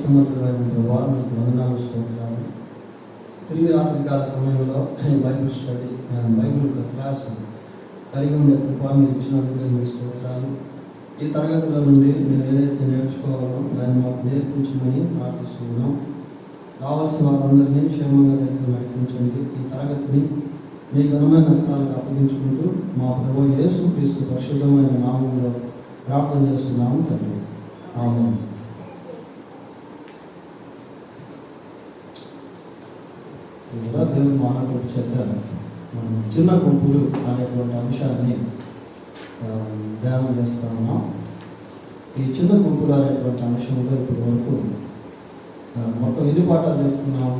మహోన్నతమైన వారికి వందనాలు స్తోత్రాలు. తిరిగి రాత్రికాల సమయంలో బైబిల్ స్టడీ బైబిల్ క్లాస్ కలిగి ఉండే కృప మీరు ఇచ్చినందుకు మీ స్తోత్రాలు. ఈ తరగతిలో నుండి మీరు ఏదైతే నేర్చుకోవాలో దాన్ని మాకు నేర్పించమని ప్రార్థిస్తున్నాం. రావాల్సిన వారందరినీ క్షేమంగా దగ్గర నడిపించండి. ఈ తరగతిని మీ ఘనమైన స్థానాలకు అప్పగించుకుంటూ మా ప్రభువు యేసు క్రీస్తు పరిశుద్ధమైన నామంలో ప్రార్థన చేస్తున్నాము తండ్రి. ఆమేన్. దేవుని మహాకృప చేత మనం చిన్న గుంపులు అనేటువంటి అంశాన్ని ధ్యానం చేస్తా ఉన్నాం. ఈ చిన్న గుంపులు అనేటువంటి అంశంలో ఇప్పటి వరకు మొత్తం ఎన్ని పాఠాలు చెప్పుకున్నాం?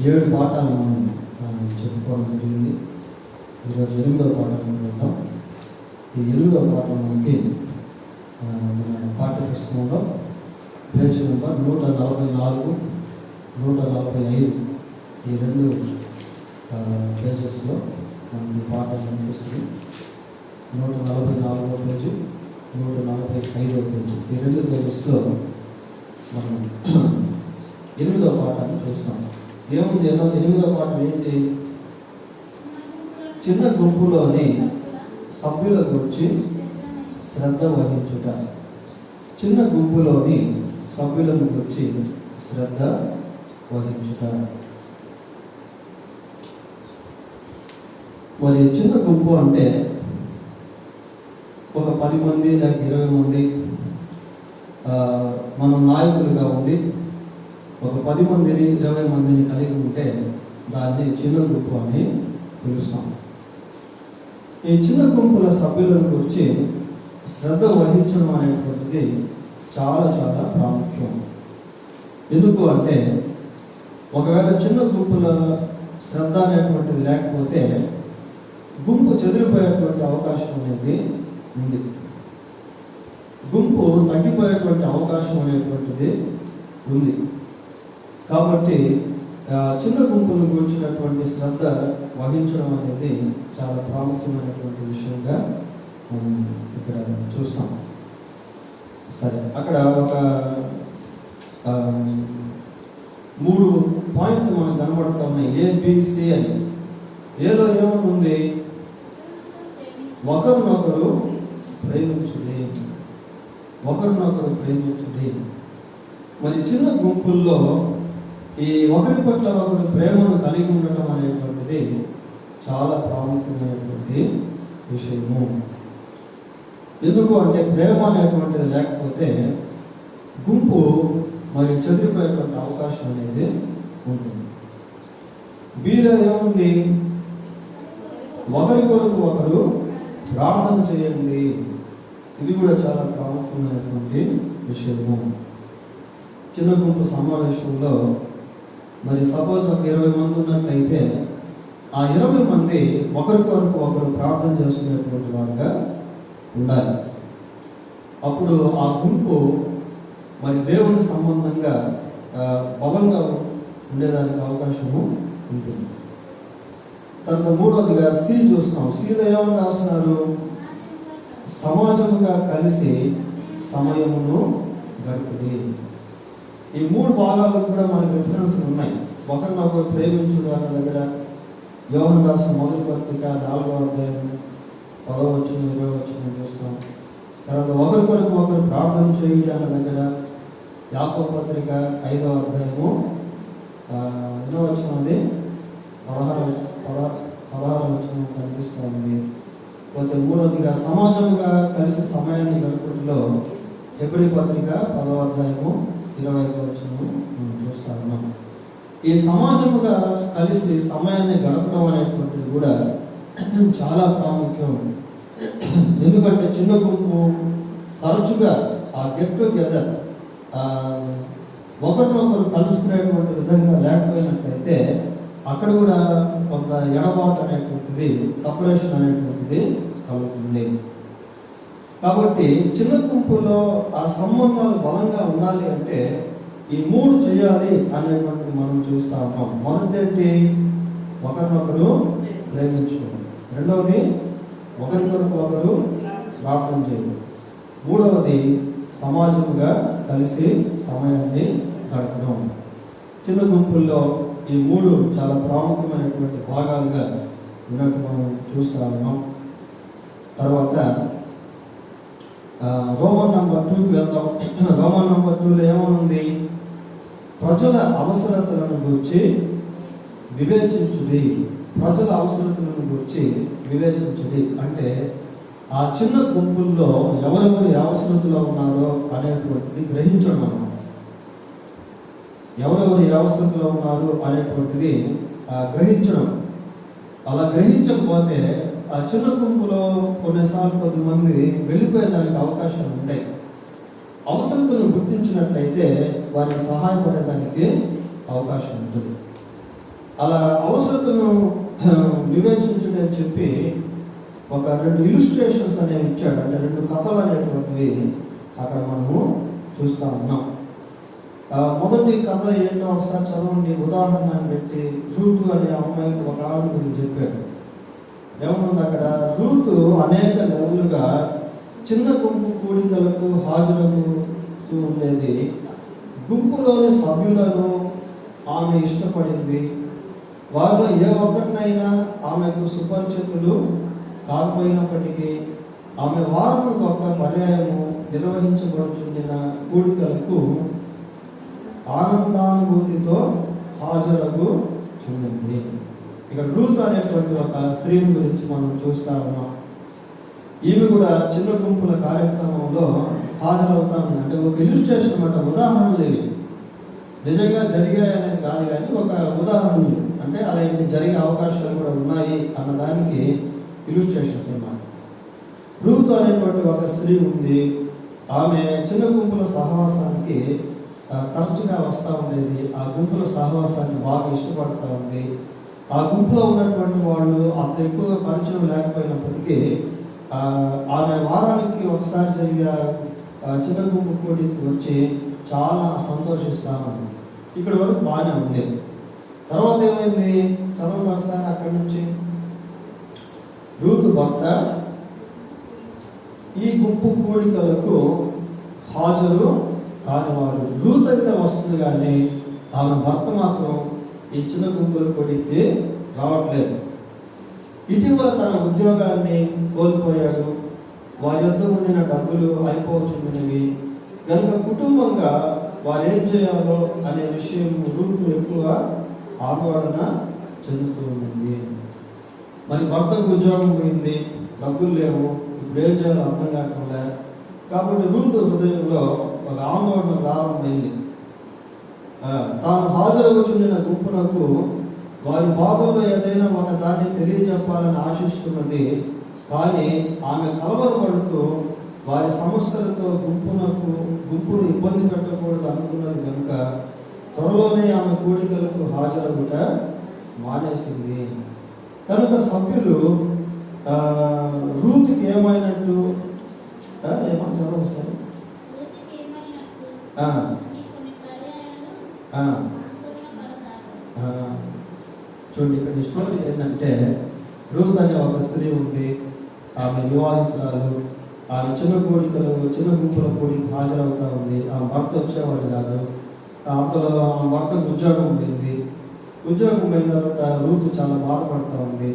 7 పాఠాలు మనం చెప్పుకోవడం జరిగింది. ఈరోజు 8వ పాఠం వెళ్దాం. ఈ 8వ పాఠం మనకి మన పాఠ్య పుస్తకంలో పేజ్ నెంబర్ 144, 145 ఈ 2 పేజెస్లో మనకి పాఠం కనిపిస్తుంది. 144వ పేజీ, 145వ పేజీ ఈ 2 పేజెస్లో మనం 8వ పాఠాన్ని చూస్తాం. ఏముంది? 8వ పాఠం ఏంటి? చిన్న గుంపులోని సభ్యుల గురించి శ్రద్ధ వహించుట. చిన్న గుంపులోని సభ్యులను గురించి శ్రద్ధ వహించుట. మరి చిన్న గుంపు అంటే ఒక 10 మంది లేక 20 మంది మనం నాయకులుగా ఉండి ఒక 10 మందిని 20 మందిని కలిగి ఉంటే దాన్ని చిన్న గుంపు అని పిలుస్తాం. ఈ చిన్న గుంపుల సభ్యులను గురించి శ్రద్ధ వహించడం అనేటువంటిది చాలా చాలా ప్రాముఖ్యం. ఎందుకు అంటే ఒకవేళ చిన్న గుంపుల శ్రద్ధ అనేటువంటిది లేకపోతే గుంపు చెదిరిపోయేటువంటి అవకాశం అనేది ఉంది. గుంపు తగ్గిపోయేటువంటి అవకాశం అనేటువంటిది ఉంది. కాబట్టి చిన్న గుంపులను గురించినటువంటి శ్రద్ధ వహించడం అనేది చాలా ప్రాముఖ్యమైనటువంటి విషయంగా మనం ఇక్కడ చూస్తాం. సరే, అక్కడ ఒక 3 పాయింట్లు మనకు కనబడుతూ ఉన్నాయి. ABC అని. ఏదో ఏమనుంది? ఒకరినొకరు ప్రేమించుడి, ఒకరినొకరు ప్రేమించుడి. మరి చిన్న గుంపుల్లో ఈ ఒకరి పట్ల ఒకరు ప్రేమను కలిగి ఉండటం అనేటువంటిది చాలా ప్రాముఖ్యమైనటువంటి విషయము. ఎందుకు అంటే ప్రేమ అనేటువంటిది లేకపోతే గుంపు మరి చెదిరిపోయేటువంటి అవకాశం అనేది ఉంటుంది. వీలో ఏముంది? ఒకరి కొరకు ఒకరు ప్రార్థన చేయండి. ఇది కూడా చాలా ప్రాముఖ్యమైనటువంటి విషయము. చిన్న గుంపు సమావేశంలో మరి సపోజ్ ఒక 20 మంది ఉన్నట్లయితే ఆ 20 మంది ఒకరికొరకు ఒకరు ప్రార్థన చేసుకునేటువంటి వారుగా ఉండాలి. అప్పుడు ఆ గుంపు మరి దేవుని సంబంధంగా బలంగా ఉండేదానికి అవకాశము ఉంటుంది. తర్వాత 3వదిగా సి చూస్తాం. సిలో ఏమని రాస్తున్నారు? సమాజముగా కలిసి సమయమును గడుపుది. ఈ 3 భాగాలకు కూడా మనకి రిఫరెన్స్లు ఉన్నాయి. ఒకరినొకరు ప్రేమించుడు అన్న దగ్గర యోహాను రాసిన మొదటి పత్రిక 4వ అధ్యాయం 10వ వచనం 20వ వచనం చూస్తాం. తర్వాత ఒకరికొరకు ఒకరు ప్రార్థన చేయుడి అన్న దగ్గర యాకోబు పత్రిక 5వ అధ్యాయము 8వ వచనం అది 16వ వచనం కనిపిస్తుంది. పోతే 3వదిగా సమాజంగా కలిసి సమయాన్ని గడుపుటలో హెబ్రీ పత్రిక 10వ అధ్యాయము 25వ వచనం చూస్తా ఉన్నాం. ఈ సమాజముగా కలిసి సమయాన్ని గడపడం అనేటువంటిది కూడా చాలా ప్రాముఖ్యం. ఎందుకంటే చిన్న గుంపు తరచుగా ఆ గెట్ టుగెదర్ ఒకరినొకరు కలుసుకునేటువంటి విధంగా లేకపోయినట్లయితే అక్కడ కూడా కొంత ఎడబాటు అనేటువంటిది, సపరేషన్ అనేటువంటిది కలుగుతుంది. కాబట్టి చిన్న గుంపులో ఆ సంబంధాలు బలంగా ఉండాలి అంటే ఈ 3 చేయాలి అనేటువంటిది మనం చూస్తా ఉన్నాం. మొదటి ఏంటి? ఒకరినొకరు ప్రేమించుకోండి. రెండవది ఒకరికొరకు ఒకరు ప్రార్థన చేయండి. 3వది సమాజముగా కలిసి సమయాన్ని గడపడం. చిన్న గుంపుల్లో ఈ 3 చాలా ప్రాముఖ్యమైనటువంటి భాగాలుగా ఉన్నట్టు మనం చూస్తూ ఉన్నాం. తర్వాత రోమన్ నంబర్ 2కి వెళ్దాం. రోమన్ నంబర్ 2లో ఏమనుంది? ప్రజల అవసరతలను గురించి వివేచించుడి. ప్రజల అవసరతలను గురించి వివేచించుడి అంటే ఆ చిన్న గుంపుల్లో ఎవరెవరు అవసరతలో ఉన్నారో అనేటువంటిది గ్రహించడం అన్నమాట. ఎవరెవరు అవసరతలో ఉన్నారు అనేటువంటిది గ్రహించడం. అలా గ్రహించకపోతే ఆ చిన్న గుంపులో కొన్నిసార్లు కొద్దిమంది వెళ్ళిపోయేదానికి అవకాశాలు ఉంటాయి. అవసరతలను గుర్తించినట్లయితే వారికి సహాయపడేదానికి అవకాశం ఉంటుంది. అలా అవసరతను వివేచించుడని చెప్పి ఒక 2 ఇలుస్ట్రేషన్స్ అనేవి ఇచ్చాడు. అంటే 2 కథలు అనేటువంటివి అక్కడ మనము చూస్తూ ఉన్నాం. మొదటి కథ ఏంటో ఒకసారి చదవండి. ఉదాహరణ పెట్టి రూతు అనే అమ్మాయి ఒక ఆమె గురించి చెప్పాడు. ఏమనుంది అక్కడ? రూతు అనేక నెలలుగా చిన్న గుంపు కూడికలకు హాజరవుతూ ఉండేది. గుంపులోని సభ్యులను ఆమె ఇష్టపడింది. వారిలో ఏ ఒక్కరినైనా ఆమెకు సుపరిచితులు కాకపోయినప్పటికీ ఆమె వారానికి ఒక పర్యాయము నిర్వహించబడుచుండిన కూడికలకు ఆనందానుభూతితో హాజరగు చూడండి. ఇక్కడ రూత్ అనేటువంటి ఒక స్త్రీని గురించి మనం చూస్తా ఉన్నాం. ఈమె కూడా చిన్న గుంపుల కార్యక్రమంలో హాజరవుతా ఉంది. అంటే ఒక ఇలుస్ట్రేషన్ అన్నమాట, ఉదాహరణలు ఇవి. నిజంగా జరిగాయనేది కాదు కానీ ఒక ఉదాహరణలు, అంటే అలాంటి జరిగే అవకాశాలు కూడా ఉన్నాయి అన్నదానికి ఇలుస్ట్రేషన్స్ అన్నమాట. రూత్ అనేటువంటి ఒక స్త్రీ ఉంది. ఆమె చిన్న గుంపుల సహవాసానికి తరచుగా వస్తూ ఉండేది. ఆ గుంపుల సహవాసాన్ని బాగా ఇష్టపడుతూ ఉంది. ఆ గుంపులో ఉన్నటువంటి వాళ్ళు అంత ఎక్కువగా పరిచయం లేకపోయినప్పటికీ ఆమె వారానికి ఒకసారి జరిగే చిన్న గుంపు కూడికి వచ్చి చాలా సంతోషిస్తూ ఉంది. ఇక్కడ వరకు బాగానే ఉంది. తర్వాత ఏమైంది? చదవండి ఒకసారి అక్కడి నుంచి. రూతు భర్త ఈ గుంపు కూడికలకు హాజరు కానివారు. రూత్ అయితే వస్తుంది కానీ ఆమె భర్త మాత్రం ఈ చిన్న గుంపుల కూడికి రావట్లేదు. ఇటీవల తన ఉద్యోగాన్ని కోల్పోయాడు. వారి యొద్ద ఉండిన డబ్బులు అయిపోవచ్చున్నవి కనుక కుటుంబంగా వారు ఏం చేయాలో అనే విషయం రూతు ఎక్కువ ఆందోళన చెందుతూ ఉంది. మరి భర్తకు ఉద్యోగం పోయింది, డబ్బులు లేవు, ఇప్పుడు ఏం చేయాలో అర్థం కాకుండా. కాబట్టి రూతు హృదయంలో ఒక ఆందోళన ప్రారంభమైంది. తాను హాజరవుచుండిన గుంపునకు వారి బాధల్లో ఏదైనా ఒక దాన్ని తెలియజెప్పాలని ఆశిస్తున్నది. కానీ ఆమె కలవరపడుతూ వారి సమస్యలతో గుంపును ఇబ్బంది పెట్టకూడదు అనుకున్నది కనుక త్వరలోనే ఆమె కూడికలకు హాజరవుట మానేసింది. కనుక సభ్యులు రూతుకి ఏమైనట్టు ఏమని చదవస్తారు? చూడండి, ఇక్కడ స్టోరీ ఏంటంటే రూత్ అనే ఒక స్త్రీ ఉంది. ఆమె వివాహితురాలు. ఆమె చిన్న గుంపుల కూడికి హాజరవుతా ఉంది. ఆమె భర్త వచ్చేవాడు కాదు. అంతలో ఆమె భర్తకు ఉద్యోగం పోయింది. ఉద్యోగం పోయిన తర్వాత రూతు చాలా బాధపడుతూ ఉంది.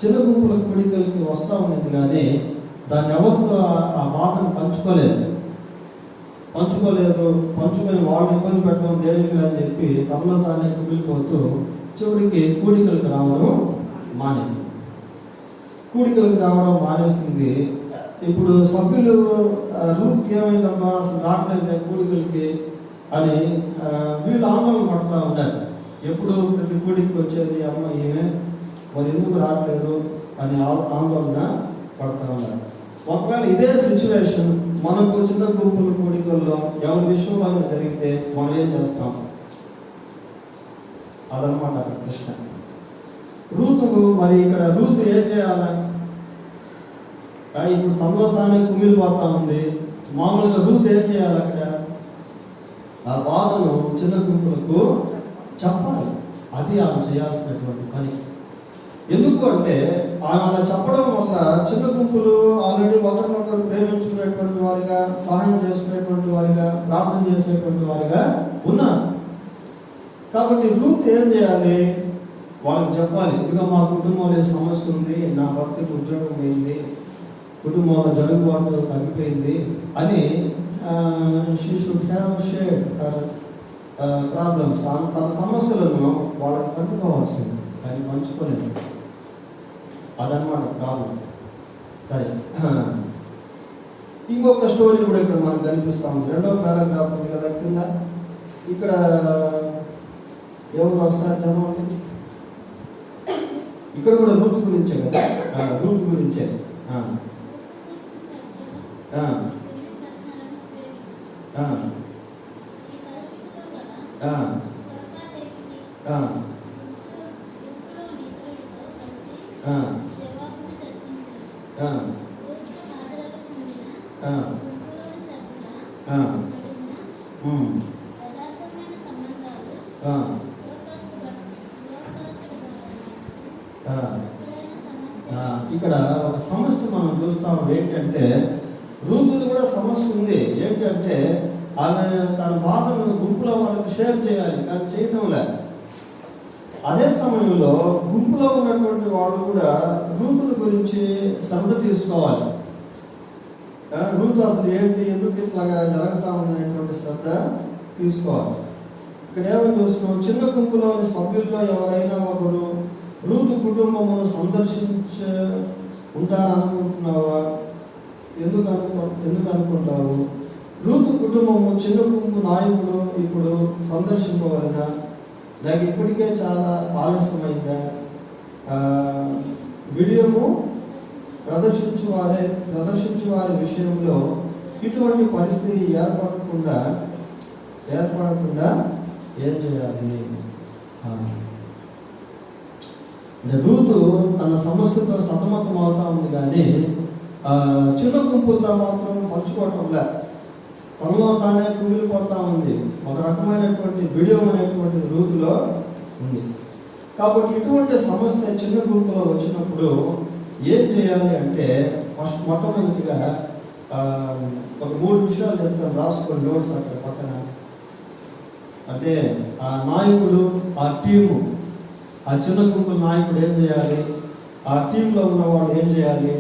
చిన్న గుంపుల కూడికలకి వస్తూ ఉంది కానీ దాన్ని ఎవరితో ఆ బాధను పంచుకొని వాళ్ళు ఇబ్బంది పెట్టడం దేనికి అని చెప్పి తమలో తానే కుమిలిపోతూ చివరికి కూడికలకు రావడం మానేసింది. ఇప్పుడు సభ్యులు రూత్కి ఏమైందమ్మా అసలు రావట్లేదు కూడికలకి అని వీళ్ళు ఆందోళన పడుతూ ఉన్నారు. ఎప్పుడు ప్రతి కూడికి వచ్చేది అమ్మ ఏమే, మరి ఎందుకు రావట్లేదు అని ఆందోళన పడుతూ ఉన్నారు. ఒకవేళ ఇదే సిచ్యువేషన్ మనకు చిన్న గుంపుల కూడికల్లో ఎవరి విషయంలో జరిగితే మనం ఏం చేస్తాం? అదనమాట ప్రశ్న. రూతుకు మరి ఇక్కడ రూతు ఏం చేయాలా? ఇప్పుడు తమలో తానే కుమిలిపోతా ఉంది. మామూలుగా రూతు ఏం చేయాలి? అక్కడ ఆ బాధను చిన్న గుంపులకు చెప్పాలి. అది ఆమె చేయాల్సినటువంటి పని. ఎందుకు అంటే అలా చెప్పడం వల్ల చిన్న గుంపులు ఆల్రెడీ ఒకరినొకరు ప్రేమించుకునేటువంటి వారిగా, సహాయం చేసుకునేటువంటి వారిగా, ప్రార్థన చేసేటువంటి వారిగా ఉన్నారు. కాబట్టి రూత్ ఏం చేయాలి? వాళ్ళకి చెప్పాలి, ఇదిగో మా కుటుంబంలో సమస్య ఉంది, నా భర్తకు ఉద్యోగం పోయింది, కుటుంబంలో జరుగుబాటు తగ్గిపోయింది అని she should have shared her problems, తన సమస్యలను వాళ్ళకి పంచుకోవాల్సింది, కానీ పంచుకోలేదు. అదనమాట ప్రాబ్లం. సరే, ఇంకొక స్టోరీ కూడా ఇక్కడ మనకు కనిపిస్తా ఉంది. 2వ పారాగ్రాఫ్ ఉంది కదా కింద, ఇక్కడ ఎవరు ఒకసారి చదవండి. ఇక్కడ కూడా రూతు గురించే కదా, రూతు గురించే. ఇక్కడ ఒక సమస్య మనం చూస్తాం. ఏంటంటే రూతుది కూడా సమస్య ఉంది. ఏంటంటే ఆమె తన బాధను గుంపులో వాళ్ళకి షేర్ చేయాలి, కానీ చేయటం లేదు. అదే సమయంలో గుంపులో ఉన్నటువంటి వాళ్ళు కూడా రూతుల గురించి శ్రద్ధ తీసుకోవాలి. రూతు అసలు ఏంటి, ఎందుకు ఇట్లాగా జరుగుతా ఉందనేటువంటి శ్రద్ధ తీసుకోవాలి. ఇక్కడ ఏమని చూస్తున్నాం, చిన్న గుంపులోని సభ్యుల్లో ఎవరైనా ఒకరు రూతు కుటుంబమును ఉంటారనుకుంటున్నావా? ఎందుకు అనుకుంటావు? రూతు కుటుంబము చిన్న గుంపు నాయకుడు ఇప్పుడు సందర్శింపవలన, లేక ఇప్పటికే చాలా ఆలస్యమైందా? వీడియోము ప్రదర్శించు వారి విషయంలో ఇటువంటి పరిస్థితి ఏర్పడకుండా ఏం చేయాలి? రూతు తన సమస్యతో సతమతం అవుతా ఉంది, కానీ చిన్న గుంపులతో మాత్రం పంచుకోవటంలే, తనలో తానే కుమిలిపోతా ఉంది. ఒక రకమైనటువంటి వీడియో అనేటువంటి రూతులో ఉంది. కాబట్టి ఇటువంటి సమస్య చిన్న గుంపులో వచ్చినప్పుడు ఏం చేయాలి అంటే, మొట్టమొదటిగా ఒక 3 విషయాలు చెప్తాను, రాసుకోండి నోట్స్ అక్కడ పక్కన. అంటే ఆ నాయకుడు, ఆ టీము, ఆ చిన్న గుంపుల నాయకుడు ఏం చేయాలి, ఆ టీంలో ఉన్న వాళ్ళు ఏం చేయాలి,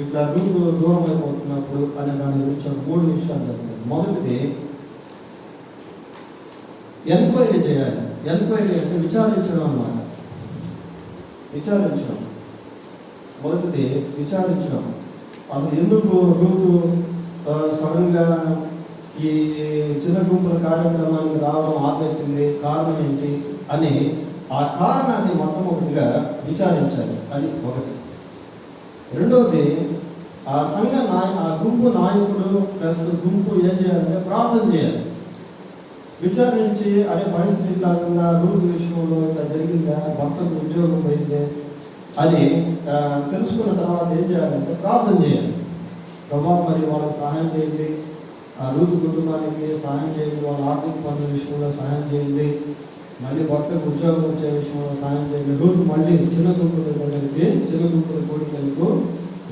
ఇట్లా రూపు దూరం అయిపోతున్నప్పుడు అనే దాని గురించి ఒక 3 విషయాలు చెప్తాను. మొదటిది ఎంక్వైరీ చేయాలి. ఎంక్వైరీ అంటే విచారించడం అన్నమాట. విచారించడం, మొదటిది విచారించడం. అసలు ఎందుకు రూతు సడన్గా ఈ చిన్న గుంపుల కార్యక్రమానికి రావడం ఆపేసింది, కారణం ఏంటి అని ఆ కారణాన్ని మొట్టమొదటిగా విచారించాలి. అది ఒకటి. రెండవది, ఆ గుంపు నాయకుడు ప్లస్ గుంపు ఏం చేయాలంటే ప్రార్థన చేయాలి. విచారించి అదే పరిస్థితి కాకుండా రూతు విషయంలో ఇట్లా జరిగిందా, భర్తకు ఉద్యోగం పోయిందే అని తెలుసుకున్న తర్వాత ఏం చేయాలంటే ప్రార్థన చేయాలి. ప్రభావ మరి వాళ్ళకి సహాయం చేయండి, ఆ రూతు కుటుంబానికి సహాయం చేయండి, వాళ్ళ ఆర్థిక పనుల విషయంలో సహాయం చేయండి, మళ్ళీ భర్తకు ఉద్యోగం వచ్చే విషయంలో సహాయం చేయండి, రూతు మళ్ళీ చిన్న గుంపుల కోరికలకు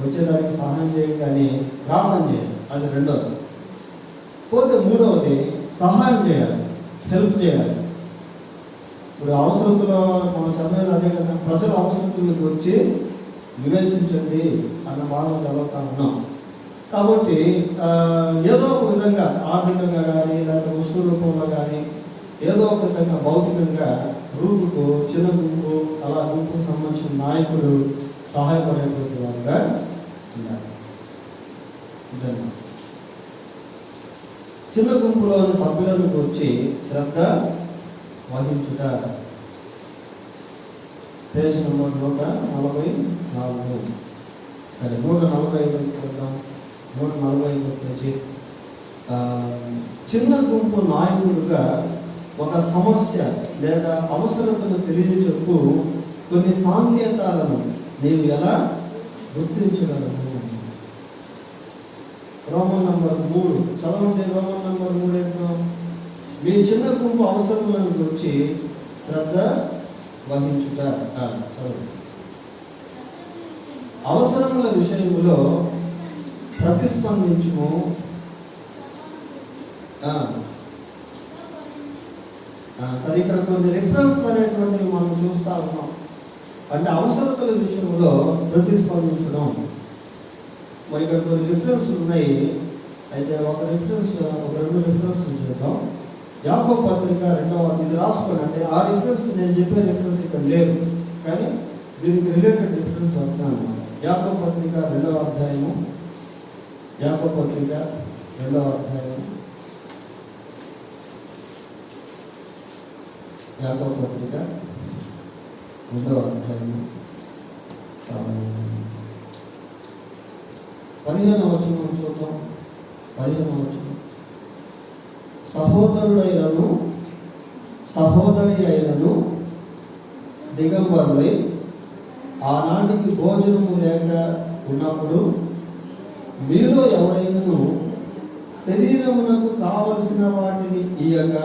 వచ్చేదానికి సహాయం చేయండి అని ప్రార్థన చేయాలి. అది రెండవది. పోతే మూడవది సహాయం చేయాలి, హెల్ప్ చేయాలి. ఇప్పుడు అవసరతలో మనం చదివేది అదే కదా, ప్రజల అవసరతలకు వచ్చి వివేచించండి అన్న భాగం చదువుతా ఉన్నాం. కాబట్టి ఏదో ఒక విధంగా ఆర్థికంగా కానీ, లేకపోతే వస్తు రూపంలో కానీ, ఏదో ఒక విధంగా భౌతికంగా రూపుకు చిన్న గుంపు, అలా గుంపుకు సంబంధించిన నాయకుడు సహాయపడేటువంటి వారుగా ఉండాలి. చిన్న గుంపులోని సభ్యులను గురించి శ్రద్ధ వహించుట. Page number 144. సరే, 145 చూద్దాం. 145 పేజీ. చిన్న గుంపు నాయకుడుగా ఒక సమస్య లేదా అవసరతను తెలియచెప్పు కొన్ని సాంకేతాలను నీవు ఎలా గుర్తించగలవు? రోమన్ నంబర్ 3 చదవండి. రోమన్ నంబర్ 3 ఏంటో, మీ చిన్న గుంపు అవసరములను గురించి శ్రద్ధ వహించుట. చదవండి. అవసరముల విషయంలో ప్రతిస్పందించుము. సరే, ఇక్కడ కొన్ని రిఫరెన్స్ అనేటువంటివి మనం చూస్తూ ఉన్నాం. అంటే అవసరతల విషయంలో ప్రతిస్పందించడం. మరి ఇక్కడ కొన్ని రిఫరెన్స్ ఉన్నాయి. అయితే ఒక రెండు రిఫరెన్స్ చూద్దాం. యాకోబు పత్రిక 2వ ఇది రాసుకోండి. అంటే ఆ రిఫరెన్స్ నేను చెప్పే రిఫరెన్స్ ఇక్కడ లేదు, కానీ దీనికి రిలేటెడ్ రిఫరెన్స్ చెప్తాను అనమాట. యాకోబు పత్రిక 2వ అధ్యాయము. యాకోబు పత్రిక 2వ అధ్యాయము. యాకోబు పత్రిక 2వ అధ్యాయము 15వ వచనం చూద్దాం. 15వ వచనం. సహోదరి అయినను దిగంబరులై ఆనాటికి భోజనము లేక ఉన్నప్పుడు మీలో ఎవరైనను శరీరమునకు కావలసిన వాటిని ఇయ్యక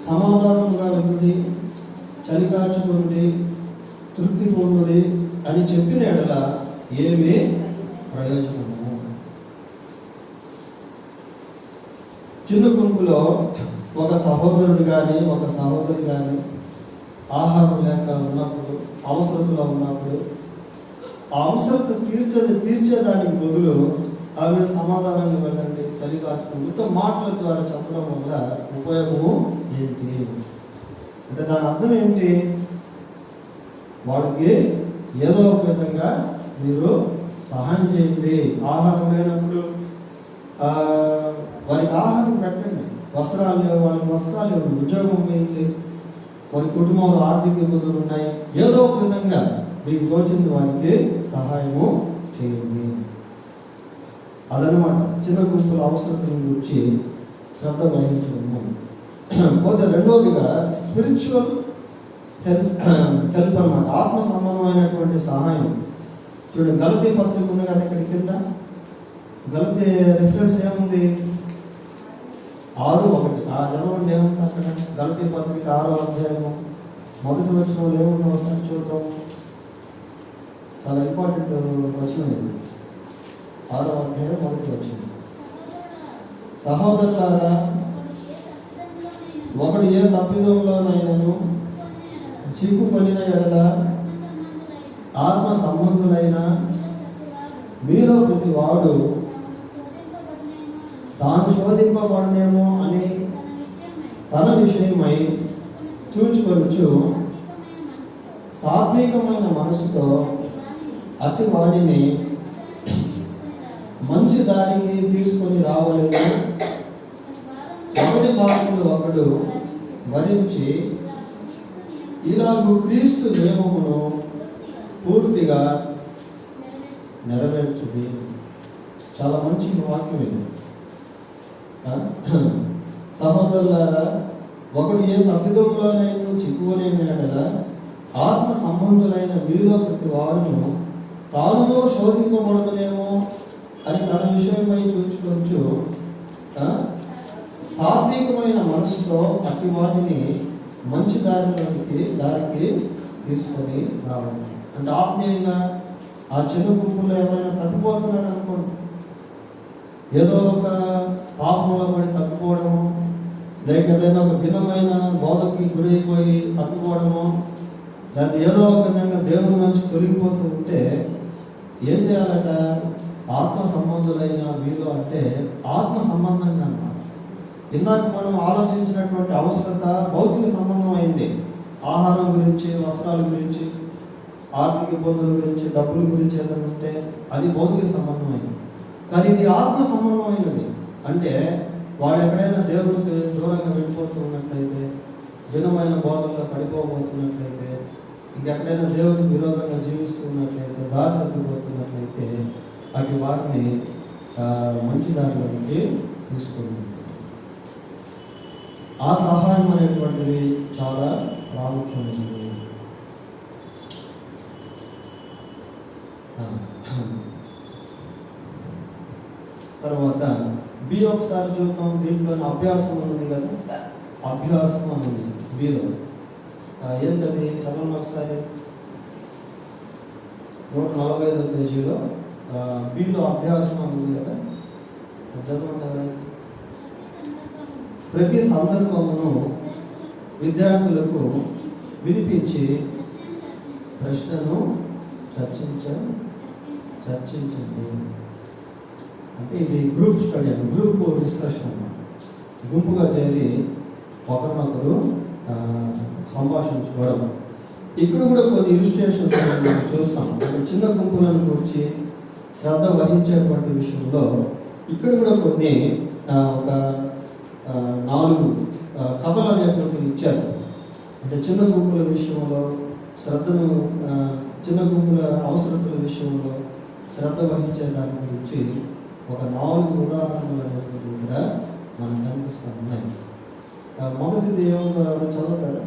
సమాధానముగా ఉండి చలికాచుకుండి తృప్తి పొందుడి అని చెప్పిన ఎడల ఏమీ ప్రయోజనము. చిన్న గుంపులో ఒక సహోదరుడు కానీ ఒక సహోదరి కానీ ఆహారం లేక ఉన్నప్పుడు, అవసరతలో ఉన్నప్పుడు, ఆ అవసరత తీర్చేదానికి బదులు ఆమె సమాధానంగా వెళ్ళండి, చలి కాచుకుంటూ మాటల ద్వారా చెప్పడం వల్ల ఉపయోగము ఏంటి అంటే దాని అర్థం ఏంటి? వాడికి ఏదో ఒక విధంగా మీరు సహాయం చేయండి. ఆహారం లేనప్పుడు వారికి ఆహారం పెట్టండి. వస్త్రాలు లేవు, వాళ్ళకి వస్త్రాలు లేవు, ఉద్యోగం పోయింది, వారి కుటుంబంలో ఆర్థిక ఇబ్బందులు ఉన్నాయి. ఏదో ఒక విధంగా మీకు తోచింది వారికి సహాయము చేయండి. అదనమాట చిన్న గుంపుల అవసరతలను గురించి శ్రద్ధ వహించడము. పోతే రెండవదిగా స్పిరిచువల్ హెల్ప్ అన్నమాట, ఆత్మ సంబంధమైనటువంటి సహాయం. చూడండి, గలతీ పత్రిక ఉంది కదా ఇక్కడ కింద. గలతీ రిఫరెన్స్ ఏముంది? 6:1. ఆ చదవండి ఏముంది అక్కడ. గలతీ పత్రిక 6వ అధ్యాయము 1వ వచనంలో ఏముందో ఒకసారి చూద్దాం. చాలా ఇంపార్టెంట్ వచనం ఇది. 6వ అధ్యాయం 1వ వచనం. సహోదరులారా, ఒకడు ఏ తప్పిదంలోనైనను చిక్కుకొనిన ఎడల ఆత్మ సంబంధులైన మీలో ప్రతి వాడు తాను శోధింపబడనేమో అని తన విషయమై చూచుకొనుచు సాత్వికమైన మనసుతో అతి వాడిని మంచి దారికి తీసుకొని రావలేదు. ఒకటి భాగంలో ఒకడు భరించి ఇలాగూ క్రీస్తు నియమమును పూర్తిగా నెరవేర్చుది. చాలా మంచి వాక్యం ఇది. సహోదరులారా, ఒకడు ఏ తప్పిదంలోనైనా చిక్కుకునే ఎడల ఆత్మ సంబంధులైన మీలో ప్రతి వాడును తానులో శోధింపబడలేమో అని తన విషయమై చూచుకొంచు సాత్వికమైన మనసుతో అట్టి వాటిని మంచి దారికి తీసుకొని రావాలి. అంటే ఆత్మీయంగా ఆ చిన్న గుంపులో ఎవరైనా తప్పిపోతున్నారు అనుకోండి, ఏదో ఒక పాపంలో పడి తప్పిపోవడము, లేక ఏదైనా ఒక భిన్నమైన బోధకి గురైపోయి తప్పిపోవడము, లేదా ఏదో ఒక విధంగా దేవుని నుంచి తొలగిపోతూ ఉంటే ఏం చేయాలట? ఆత్మ సంబంధులైన వీళ్ళు అంటే ఆత్మ సంబంధంగా అన్నమాట. ఇందాక మనం ఆలోచించినటువంటి అవసరత భౌతిక సంబంధం అయింది. ఆహారం గురించి, వస్త్రాల గురించి, ఆర్థిక ఇబ్బందుల గురించి, డబ్బుల గురించి ఏదైనా ఉంటే అది భౌతిక సంబంధమైనది. కానీ ఇది ఆత్మ సంబంధమైనది. అంటే వాడు ఎక్కడైనా దేవునికి దూరంగా వెళ్ళిపోతున్నట్లయితే, భిన్నమైన బోధనలో పడిపోబోతున్నట్లయితే, ఇంకెక్కడైనా దేవునికి విరోధంగా జీవిస్తున్నట్లయితే, దారి తప్పిపోతున్నట్లయితే అటు వారిని మంచి దారిలోకి తీసుకుంటుంది. ఆ సహాయం అనేటువంటిది చాలా ప్రాముఖ్యమైనది. తర్వాత బి ఒకసారి చూద్దాం. దీంట్లో అభ్యాసం ఉంది కదా, అభ్యాసం అనేది బిలో ఏంటది? చదవండి ఒకసారి. 145 పేజీలో బిలో అభ్యాసం ఉంది కదా, చదవమంటారా? ప్రతి సందర్భమును విద్యార్థులకు వినిపించి ప్రశ్నను చర్చించండి. అంటే ఇది గ్రూప్ స్టడీ అని, గ్రూప్ డిస్కషన్ అన్నమాట. గుంపుగా చేరి ఒకరినొకరు సంభాషించుకోవడం. ఇక్కడ కూడా కొన్ని ఇలిస్ట్రేషన్స్ మనం చూస్తాం. అంటే చిన్న గుంపులను గురించి శ్రద్ధ వహించేటువంటి విషయంలో ఇక్కడ కూడా కొన్ని ఒక 4 కథలు అనేటువంటివి ఇచ్చారు. అంటే చిన్న గుంపుల విషయంలో శ్రద్ధను, చిన్న గుంపుల అవసరతల విషయంలో శ్రద్ధ వహించే దాని గురించి ఒక 4 ఉదాహరణలు అనేటువంటివి కూడా మనకు కనిపిస్తూ ఉన్నాయి. మొదటిది ఏమో చదువుతారా?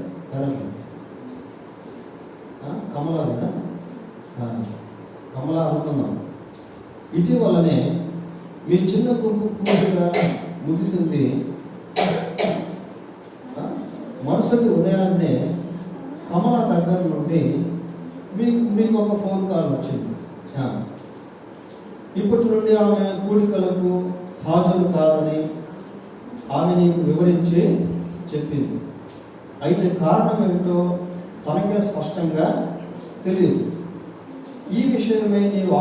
కమలా కదా, కమలా అనుకున్నాం. ఇటీవలనే మీ చిన్న గుంపు పూర్తిగా ముగిసింది. మరుసటి ఉదయాన్నే కమల దగ్గర నుండి మీకు ఒక ఫోన్ కాల్ వచ్చింది. ఇప్పటి నుండి ఆమె కూడికలకు హాజరు కాదని ఆమె నీకు వివరించి చెప్పింది. అయితే కారణం ఏమిటో తనకే స్పష్టంగా తెలియదు. ఈ విషయమై నీవు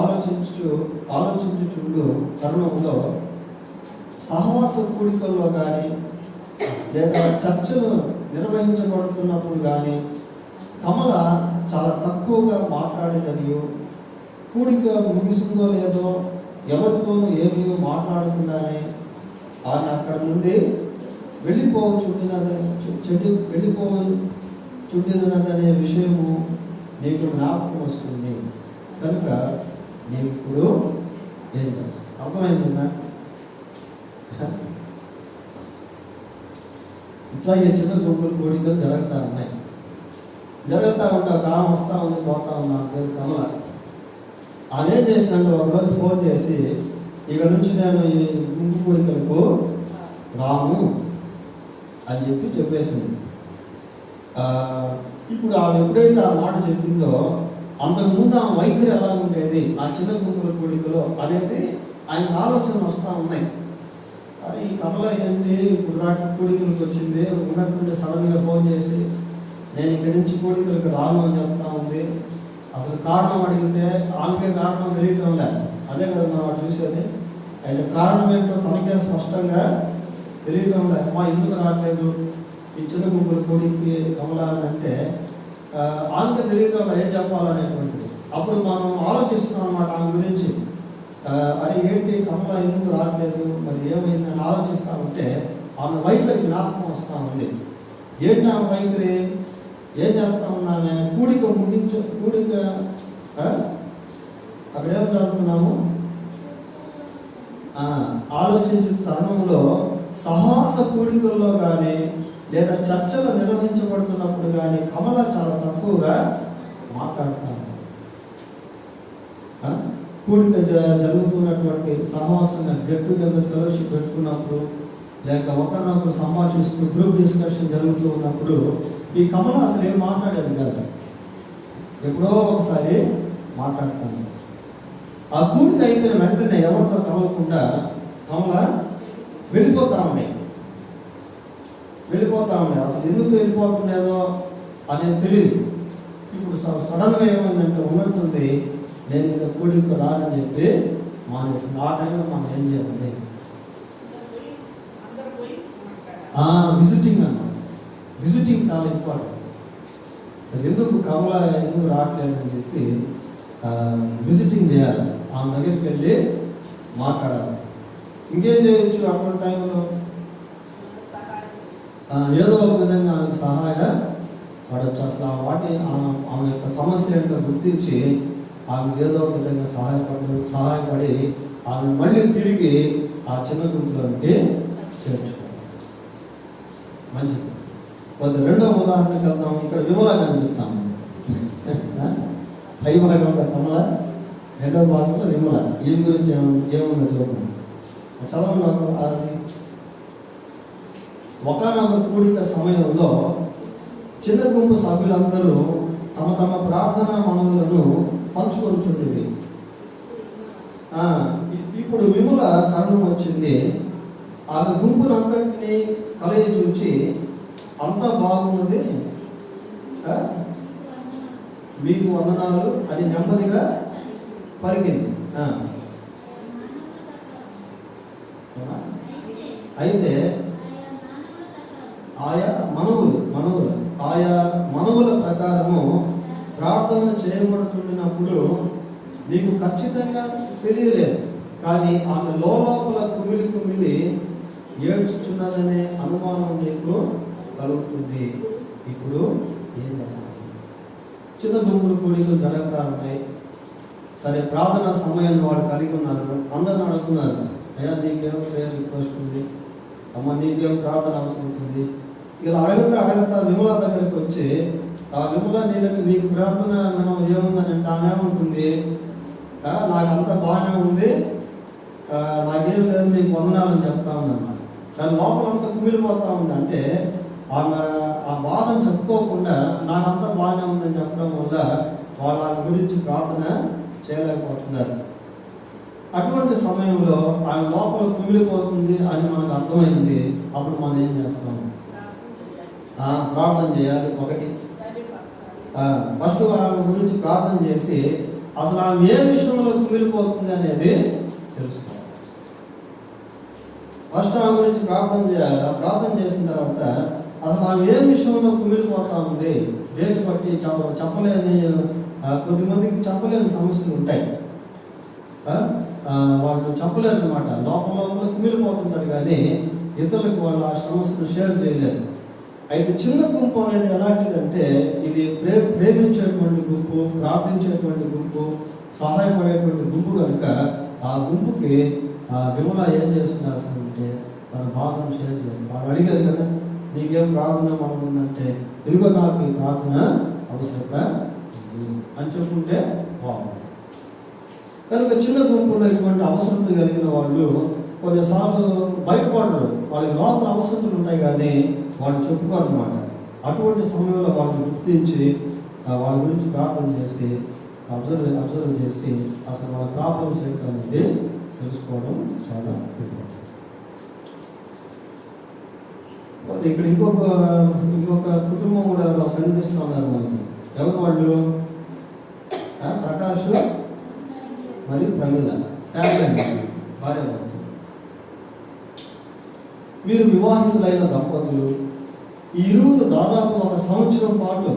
ఆలోచించుచుండు తరుణంలో సహవాస కూడికల్లో కానీ లేదా చర్చలు నిర్వహించబడుతున్నప్పుడు కానీ కమల చాలా తక్కువగా మాట్లాడేదనియో, కూడిక ముగిసిందో లేదో ఎవరితోనూ ఏమీ మాట్లాడకుండానే ఆమె అక్కడి నుండి వెళ్ళిపోచుండినదనే విషయము నీకు జ్ఞాపకం వస్తుంది. కనుక నేను ఇప్పుడు ఏం చేస్తాను? అర్థమైందా? ఇట్లాగే చిన్న గుంపులు కూడికలు జరుగుతూ ఉంటాయి. ఒక ఆమె వస్తూ ఉంది, పోతా ఉంది. నా పేరు కమల. ఆమె ఏం చేసిందంటే ఒకరోజు ఫోన్ చేసి, ఇక నుంచి నేను ఈ గుంపు కూడికలకు రాము అని చెప్పేసింది. ఇప్పుడు ఆమె ఎప్పుడైతే ఆ మాట చెప్పిందో అంతకుముందు ఆ వైఖరి ఎలా ఉండేది ఆ చిన్న గుంపుల కూడికలో అనేది ఆయన ఆలోచనలు వస్తూ ఉన్నాయి. అది ఈ కమల ఏంటి ఇప్పుడు దాకా కూడికలకు వచ్చింది, ఉన్నట్టుండి సడన్గా ఫోన్ చేసి నేను ఇక్కడి నుంచి కూడికలకు రాను అని చెప్తా ఉంది. అసలు కారణం అడిగితే ఆమెకే కారణం తెలియటం లేదు. అదే కదా మనం వాడు చూసేది. అయితే కారణం ఏంటో తనకే స్పష్టంగా తెలియటం లేదు. అమ్మా ఎందుకు రావట్లేదు ఈ చిన్న గుంపుల కూడికి కమల అంటే ఆమెకే తెలియటం ఏం చెప్పాలనేటువంటిది. అప్పుడు మనం ఆలోచిస్తున్నాం అన్నమాట ఆమె గురించి. అది ఏంటి కమల ఎందుకు రావట్లేదు, మరి ఏమైందని ఆలోచిస్తూ ఉంటే ఆమె వైఖరి జ్ఞాపకం వస్తూ ఉంది. ఏంటి ఆమె వైఖరి? ఏం చేస్తా ఉన్నామే? కూడిక అక్కడ ఏం జరుగుతున్నాము ఆలోచించే తరుణంలో సహవాస కూడికల్లో కానీ లేదా చర్చలు నిర్వహించబడుతున్నప్పుడు కానీ కమల చాలా తక్కువగా మాట్లాడతాను. కూడిక జరుగుతున్నటువంటి సహవాసంగా గెట్ టుగెదర్ ఫెలోషిప్ పెట్టుకున్నప్పుడు లేక ఒకరినొకరు సంభాషిస్తూ గ్రూప్ డిస్కషన్ జరుగుతూ ఉన్నప్పుడు ఈ కమల అసలు ఏం మాట్లాడేది కాదు. ఎప్పుడో ఒకసారి మాట్లాడతాను. ఆ కూడిక అయిపోయిన వెంటనే ఎవరితో కలవకుండా కమల వెళ్ళిపోతా ఉన్నాయి. అసలు ఎందుకు వెళ్ళిపోతుందేదో అనేది తెలియదు. ఇప్పుడు సడన్గా ఏమైందంటే ఉన్నట్టుంది నేను ఇంకా కూడికి రానని చెప్పి మానేసింది. ఆ టైంలో మనం ఏం చేయాలి? విజిటింగ్ అన్నమాట. విజిటింగ్ చాలా ఇంపార్టెంట్. ఎందుకు కమల ఎందుకు రావట్లేదని చెప్పి విజిటింగ్ చేయాలి. ఆమె దగ్గరికి వెళ్ళి మాట్లాడాలి. ఇంకేం చేయొచ్చు అటువంటి టైంలో? ఏదో ఒక విధంగా ఆమెకు సహాయపడవచ్చు. అసలు ఆమె యొక్క సమస్య ఏంటో గుర్తించి ఆమెకు ఏదో ఒక విధంగా సహాయపడి ఆమె మళ్ళీ తిరిగి ఆ చిన్న గుంపులోకి చేర్చుకోవాలి. మంచిది. కొద్ది రెండవ ఉదాహరణకి వెళ్దాం. ఇక్కడ విమల కనిపిస్తాము. పై భాగంలో కమల, రెండవ భాగంలో విమల. ఈ గురించి ఏముందో చూద్దాం. చదవండి. అది ఒకనొక కూడిక సమయంలో చిన్న గుంపు సభ్యులందరూ తమ ప్రార్థనా మనవులను పంచుకొనుచుండేవి. ఇప్పుడు విమల తరుణం వచ్చింది. ఆమె గుంపునంతటిని కలయి చూచి అంతా బాగున్నది, మీకు వందనాలు అని నెమ్మదిగా పలికింది. అయితే ఆయా మనవుల ప్రకారము ప్రార్థన చేయబడుతున్నప్పుడు నీకు ఖచ్చితంగా తెలియలేదు, కానీ ఆమె లోపల కుమిలి ఏడ్చుచున్నదనే అనుమానం నీకు కలుగుతుంది. ఇప్పుడు ఏం చేస్తాను? చిన్న గుంపులు కూడికలు జరుగుతూ ఉంటాయి. సరే, ప్రార్థన సమయాన్ని వాళ్ళు కలిగి ఉన్నారు. అందరిని అడుగుతున్నారు, అయ్యా నీకేమో ప్రేయర్ రిక్వెస్ట్ ఉంది, అమ్మ నీకేమో ప్రార్థన అవసరం ఉంటుంది. ఇలా అడగతా విమల దగ్గరికి వచ్చి, ఆ విమల నీకు ప్రార్థన మనం ఏముందని అంటే ఆమె ఏముంటుంది, నాకు అంతా బాగానే ఉంది, నాకేం లేదు, మీకు వందనాలని చెప్తా ఉందన్నమాట. కానీ లోపలంతా కుమిలిపోతా ఉంది. అంటే ఆమె ఆ బాధను చెప్పుకోకుండా నాకంతా బాగానే ఉందని చెప్పడం వల్ల వాళ్ళు ఆమె గురించి ప్రార్థన చేయలేకపోతున్నారు. అటువంటి సమయంలో ఆమె లోపల కుమిలిపోతుంది అని మనకు అర్థమైంది. అప్పుడు మనం ఏం చేస్తాము? ప్రార్థన చేయాలి. ఒకటి, ఫస్ట్ ఆమె గురించి ప్రార్థన చేసి అసలు ఆమె ఏ విషయంలో కుమిలిపోతుంది అనేది తెలుసుకోవాలి. ఫస్ట్ ఆమె గురించి ప్రార్థన చేయాలి. ప్రార్థన చేసిన తర్వాత అసలు ఆమె ఏ విషయంలో కుమిలిపోతా ఉంది, దేని బట్టి చెప్పలేని, కొద్దిమందికి చెప్పలేని సమస్యలు ఉంటాయి. వాళ్ళు చెప్పలేరు అనమాట. లోపల కుమిలిపోతుంటారు, కానీ ఇతరులకు వాళ్ళు ఆ సమస్యను షేర్ చేయలేరు. అయితే చిన్న గుంపు అనేది ఎలాంటిదంటే, ఇది ప్రేమించేటువంటి గుంపు, ప్రార్థించేటువంటి గుంపు, సహాయపడేటువంటి గుంపు కనుక ఆ గుంపుకి విమల ఏం చేస్తున్నారు అంటే తన బాధను షేర్ చేయాలి. వాళ్ళు అడిగారు కదా, నీకేం ప్రార్థన మనం ఉందంటే, ఇదిగో నాకు ఈ ప్రార్థన అవసరత అని చెప్పుకుంటే బాగుంది. కనుక చిన్న గుంపులో ఇటువంటి అవసరత కలిగిన వాళ్ళు కొన్నిసార్లు బయటపడరు. వాళ్ళకి లోపల అవసరతలు ఉంటాయి, కానీ వాళ్ళు చెప్పుకోరు అన్నమాట. అటువంటి సమయంలో వాళ్ళని గుర్తించి వాళ్ళ గురించి ప్రార్థన చేసి అబ్జర్వ్ చేసి అసలు వాళ్ళ ప్రాబ్లమ్స్ ఏంటనేది తెలుసుకోవడం చాలా ఇంపార్టెంట్. ఇక్కడ ఇంకొక కుటుంబం కూడా కనిపిస్తూ ఉన్నారు మనకి. ఎవరు వాళ్ళు? ప్రకాష్ మరియు ప్రమిళ ఫ్యామిలీ, భార్య భర్త. వీరు వివాహితులైన దంపతులు. ఈ ఇరువురు దాదాపు 1 సంవత్సరం పాటు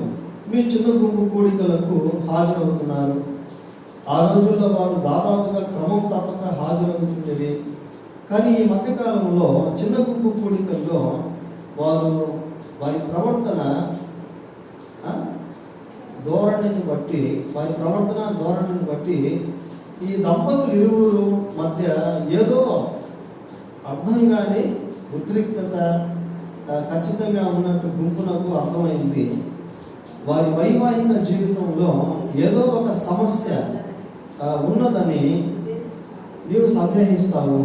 మీ చిన్న గుంపు కూడికలకు హాజరవుతున్నారు. ఆ రోజుల్లో వారు దాదాపుగా క్రమం తప్పక హాజరవుతుండేవి. కానీ ఈ మధ్యకాలంలో చిన్న గుంపు కూడికల్లో వారి ప్రవర్తన ధోరణిని బట్టి ఈ దంపతులు ఇరువురు మధ్య ఏదో అర్థం కాని ఉద్రిక్తత ఖచ్చితంగా ఉన్నట్టు గుంపునకు అర్థమైంది. వారి వైవాహిక జీవితంలో ఏదో ఒక సమస్య ఉన్నదని నీవు సందేహిస్తావు,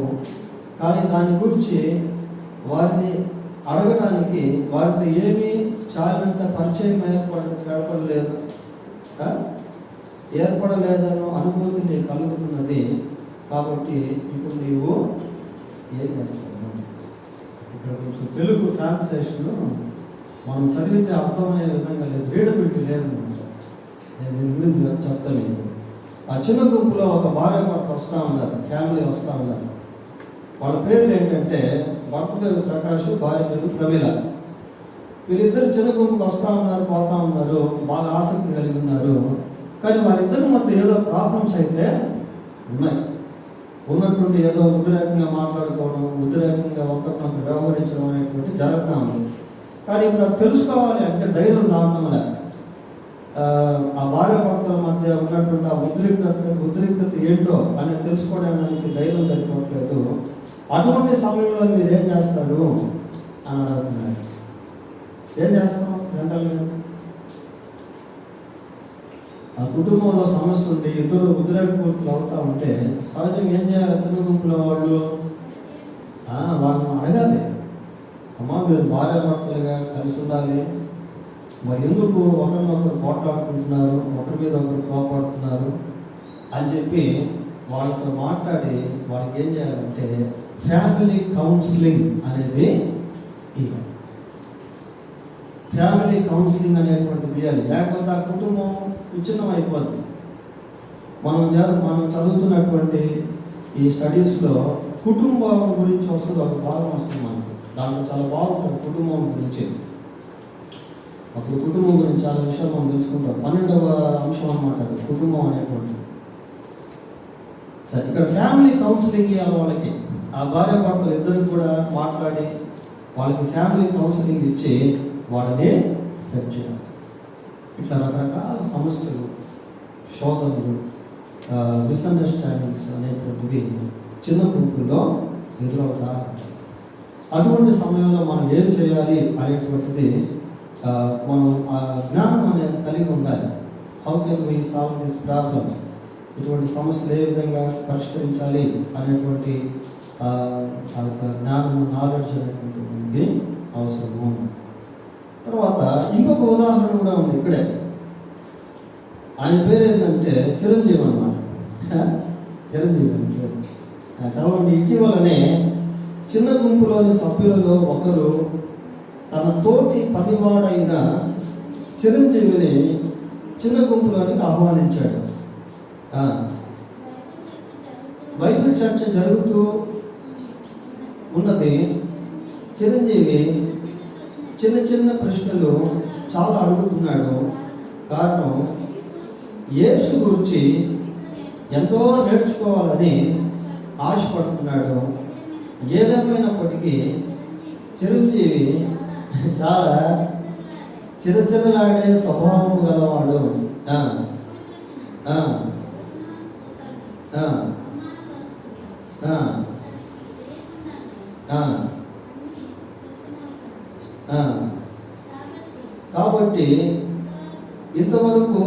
కానీ దాని గురించి వారిని అడగడానికి వారితో ఏమీ చాలినంత పరిచయం ఏర్పడలేదన్న అనుభూతి నీకు కలుగుతున్నది. కాబట్టి ఇప్పుడు నీవు ఏం చేస్తావు? ఇక్కడ కొంచెం తెలుగు ట్రాన్స్లేషన్ మనం చదివితే అర్థమయ్యే విధంగా లేదు, రీడబిలిటీ లేదన్నమాట. నేను దీని గురించి చెప్తాను. ఆ చిన్న గుంపులో ఒక భార్య భర్త వస్తూ ఉన్నారు, ఫ్యామిలీ వస్తూ ఉన్నారు. వాళ్ళ పేర్లు ఏంటంటే, భర్త పేరు ప్రకాష్, భార్య పేరు ప్రమిళ. వీళ్ళిద్దరు చిన్న గుంపుకు వస్తూ ఉన్నారు, పోతా ఉన్నారు, బాగా ఆసక్తి కలిగి ఉన్నారు. కానీ వారిద్దరి మధ్య ఏదో ప్రాబ్లమ్స్ అయితే ఉన్నాయి. ఉన్నటువంటి ఏదో ఉద్రేకంగా మాట్లాడుకోవడం, ఉద్రేకంగా ఒకరినొకరు వ్యవహరించడం అనేటువంటి జరుగుతూ ఉంది. కానీ ఇప్పుడు తెలుసుకోవాలి అంటే ధైర్యం సాగడం లేదు. ఆ భార్య భర్తల మధ్య ఉన్నటువంటి ఆ ఉద్రిక్తత ఏంటో అనేది తెలుసుకోవడానికి ధైర్యం సరిపోవట్లేదు. అటువంటి సమయంలో మీరు ఏం చేస్తారు అని అడుగుతున్నారు. ఏం చేస్తాం జనరల్గా? ఆ కుటుంబంలో సమస్య ఉండి ఇద్దరు ఉద్రేకపూర్తులు అవుతూ ఉంటే సహజంగా ఏం చేయాలి? చిన్న గుంపులో వాళ్ళని అడగాలి, అమ్మా మీరు భార్య భర్తలుగా కలిసి ఉండాలి, మరి ఎందుకు ఒకరినొకరు పోట్లాడుకుంటున్నారు, ఒకరి మీద ఒకరు కోపడుతున్నారు అని చెప్పి వాళ్ళతో మాట్లాడి వాళ్ళకి ఏం చేయాలంటే ఫ్యామిలీ కౌన్సిలింగ్ అనేది ఇవ్వాలి. ఫ్యామిలీ కౌన్సిలింగ్ అనేటువంటిది ఇవ్వాలి. లేకపోతే ఆ కుటుంబం విచ్ఛిన్నం అయిపోతుంది. మనం చదువుతున్నటువంటి ఈ స్టడీస్లో కుటుంబం గురించి వస్తుంది, ఒక భాగం వస్తుంది మనకు. దాంట్లో చాలా బాగుంటుంది కుటుంబం గురించి. అప్పుడు కుటుంబం గురించి చాలా విషయాలు మనం తెలుసుకుంటాం. 12వ అంశం అన్నమాట అది, కుటుంబం అనేటువంటిది. సరే, ఇక్కడ ఫ్యామిలీ కౌన్సిలింగ్ ఇవ్వాలి వాళ్ళకి. ఆ భార్య భర్తలు ఇద్దరికి కూడా మాట్లాడి వాళ్ళకి ఫ్యామిలీ కౌన్సిలింగ్ ఇచ్చి వాళ్ళని సెట్ చేయాలి. ఇట్లా రకరకాల సమస్యలు, శోధనలు, మిస్అండర్స్టాండింగ్స్ అనేటువంటివి చిన్న గ్రూపుల్లో ఎదురవుతా ఉంటాయి. అటువంటి సమయంలో మనం ఏం చేయాలి అనేటువంటిది మనం ఆ జ్ఞానం అనేది కలిగి ఉండాలి. How can we solve this problems, ఇటువంటి సమస్యలు ఏ విధంగా పరిష్కరించాలి అనేటువంటి ఆ యొక్క జ్ఞానం, నాలెడ్జ్ అనేటువంటిది అవసరము. తర్వాత ఇంకొక ఉదాహరణ కూడా ఉంది ఇక్కడే. ఆయన పేరు ఏంటంటే చిరంజీవి అన్నమాట. చిరంజీవి అని పేరు. చదవండి. ఇటీవలనే చిన్న గుంపులోని సభ్యులలో ఒకరు తన తోటి పనివాడైన చిరంజీవిని చిన్న గుంపులోనికి ఆహ్వానించాడు. బైబిల్ చర్చ జరుగుతూ ఉన్నది. చిరంజీవి చిన్న చిన్న ప్రశ్నలు చాలా అడుగుతున్నాడు. కారణం, యేసు గురించి ఎంతో నేర్చుకోవాలని ఆశపడుతున్నాడు. ఏదేమైనప్పటికీ చిరంజీవి చాలా చిరచిరలాడే స్వభావం గలవాడు. కాబట్టి ఇంతవరకు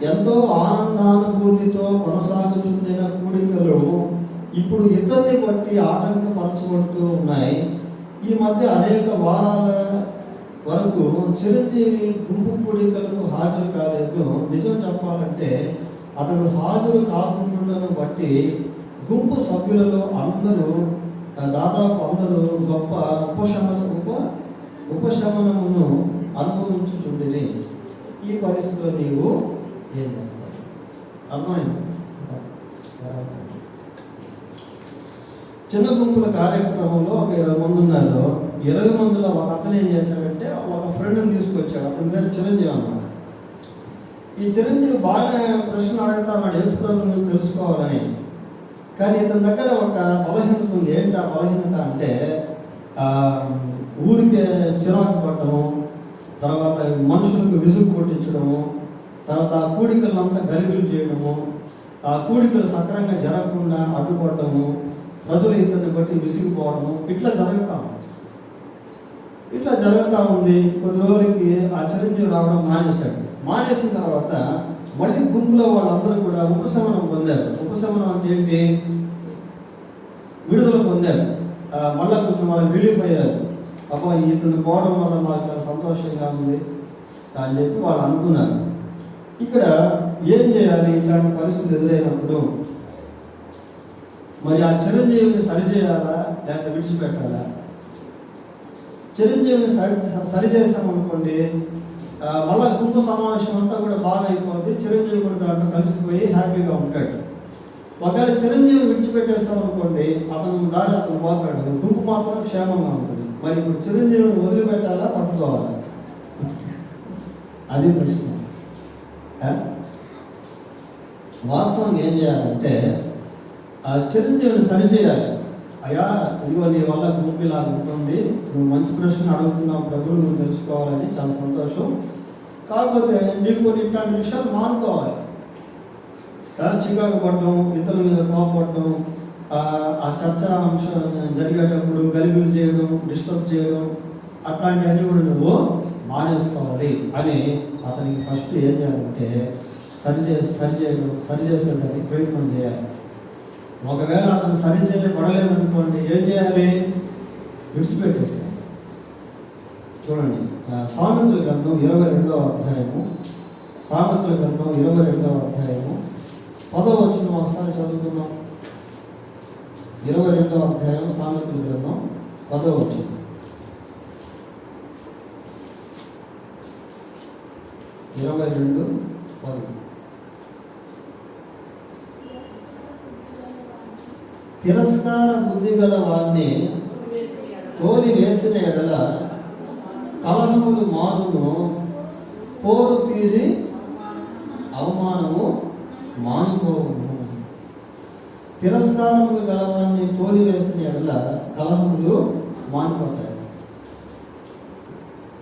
ఎంతో ఆనందానుభూతితో కొనసాగుచుండిన కూడికలు ఇప్పుడు ఇతరుని బట్టి ఆటంకపరచబడుతూ ఉన్నాయి. ఈ మధ్య అనేక వారాల వరకు చిరంజీవి గుంపు కూడికలకు హాజరు కాలేదు. నిజం చెప్పాలంటే అతడు హాజరు కాకుండాను బట్టి గుంపు సభ్యులలో దాదాపు అందరూ గొప్ప ఉపశమనమును అనుభవించుచుండిరి. ఈ పరిస్థితిలో నీవు ఏం చేస్తావు? అర్థమైంది? చిన్న గుంపుల కార్యక్రమంలో ఒక 20 మంది ఉన్నారు. 20 మందిలో ఒక అతను ఏం చేశాడంటే ఒక ఫ్రెండ్ని తీసుకొచ్చాడు. అతని పేరు చిరంజీవి అన్నమాట. ఈ చిరంజీవి బాగా ప్రశ్న అడుగుతా అన్నాడు, యేసుప్రభువుని తెలుసుకోవాలని. కానీ ఇతని దగ్గర ఒక బలహీనత ఉంది. ఏంటి ఆ బలహీనత అంటే ఊరికే చిరాకు పడటము, తర్వాత మనుషులకు విసుగు కొట్టించడము, తర్వాత ఆ కూడికలంతా గలిబిలు చేయడము, ఆ కూడికలు సక్రంగా జరగకుండా అడ్డుపడటము, ప్రజలు ఇతన్ని బట్టి విసిగిపోవడము, ఇట్లా జరుగుతూ ఉంది. కొద్ది రోజులకి ఆ చిరంజీవి రావడం మానేశాడు. మానేసిన తర్వాత మళ్ళీ గుంపులో వాళ్ళందరూ కూడా ఉపశమనం పొందారు. ఉపశమనం అంటే ఏంటి? విడుదల పొందారు. మళ్ళీ కొంచెం వాళ్ళకి రిలీఫ్ అయ్యారు. అబ్బా, ఇతను పోవడం వల్ల మాకు చాలా సంతోషంగా ఉంది అని చెప్పి వాళ్ళు అనుకున్నారు. ఇక్కడ ఏం చేయాలి? ఇట్లాంటి పరిస్థితులు ఎదురైనప్పుడు మరి ఆ చిరంజీవిని సరిచేయాలా లేక విడిచిపెట్టాలా? చిరంజీవిని సరిచేసామనుకోండి, మళ్ళా గుంపు సమావేశం అంతా కూడా బాగా అయిపోద్ది. చిరంజీవి కూడా దాంట్లో కలిసిపోయి హ్యాపీగా ఉంటాడు. ఒకవేళ చిరంజీవి విడిచిపెట్టేస్తామనుకోండి, అతను దారి అతను పోతాడు, గుంపు మాత్రం క్షేమంగా ఉంటుంది. మరి ఇప్పుడు చిరంజీవిని వదిలిపెట్టాలా, పట్టుకోవాలా? అది ప్రశ్న. వాస్తవంగా ఏం చేయాలంటే ఆ చిరంజీవిని సరిచేయాలి. అయ్యా, ఇదిగో నీ వల్ల గుంపు ఇలా ఉంటుంది, నువ్వు మంచి ప్రశ్న అడుగుతున్నావు, ప్రభువు నువ్వు తెలుసుకోవాలని చాలా సంతోషం. కాకపోతే నీకు కొన్ని ఇట్లాంటి విషయాలు మానుకోవాలి. చికాకు పడడం, ఇతరుల మీద కోపపడడం, ఆ చర్చ అంశం జరిగేటప్పుడు గలిబిలు చేయడం, డిస్టర్బ్ చేయడం, అట్లాంటివన్నీ కూడా నువ్వు మానేసుకోవాలి అని అతనికి ఫస్ట్ ఏం చేయాలంటే సరిచేసేదానికి ప్రయత్నం చేయాలి. ఒకవేళ అతను సరి చేయబడలేదనుకోండి, ఏం చేయాలి? విడిచిపెట్టేస్తాను. చూడండి, సామెతల గ్రంథం 22వ అధ్యాయము, సామెతల గ్రంథం 22వ అధ్యాయము 10వ వచనం ఒకసారి చదువుకున్నాం. 22వ అధ్యాయం సామెతల గ్రంథం 10వ వచనం. 22:10. తిరస్కార బుద్ధి గల వారిని తోలి వేసిన ఎడల కలహములు మానును, పోరు తీరి అవమానము మానుకోవును. తిరస్కారములు గలవాన్ని తోలి వేసిన ఎడల కలహములు మానిపోతాయి.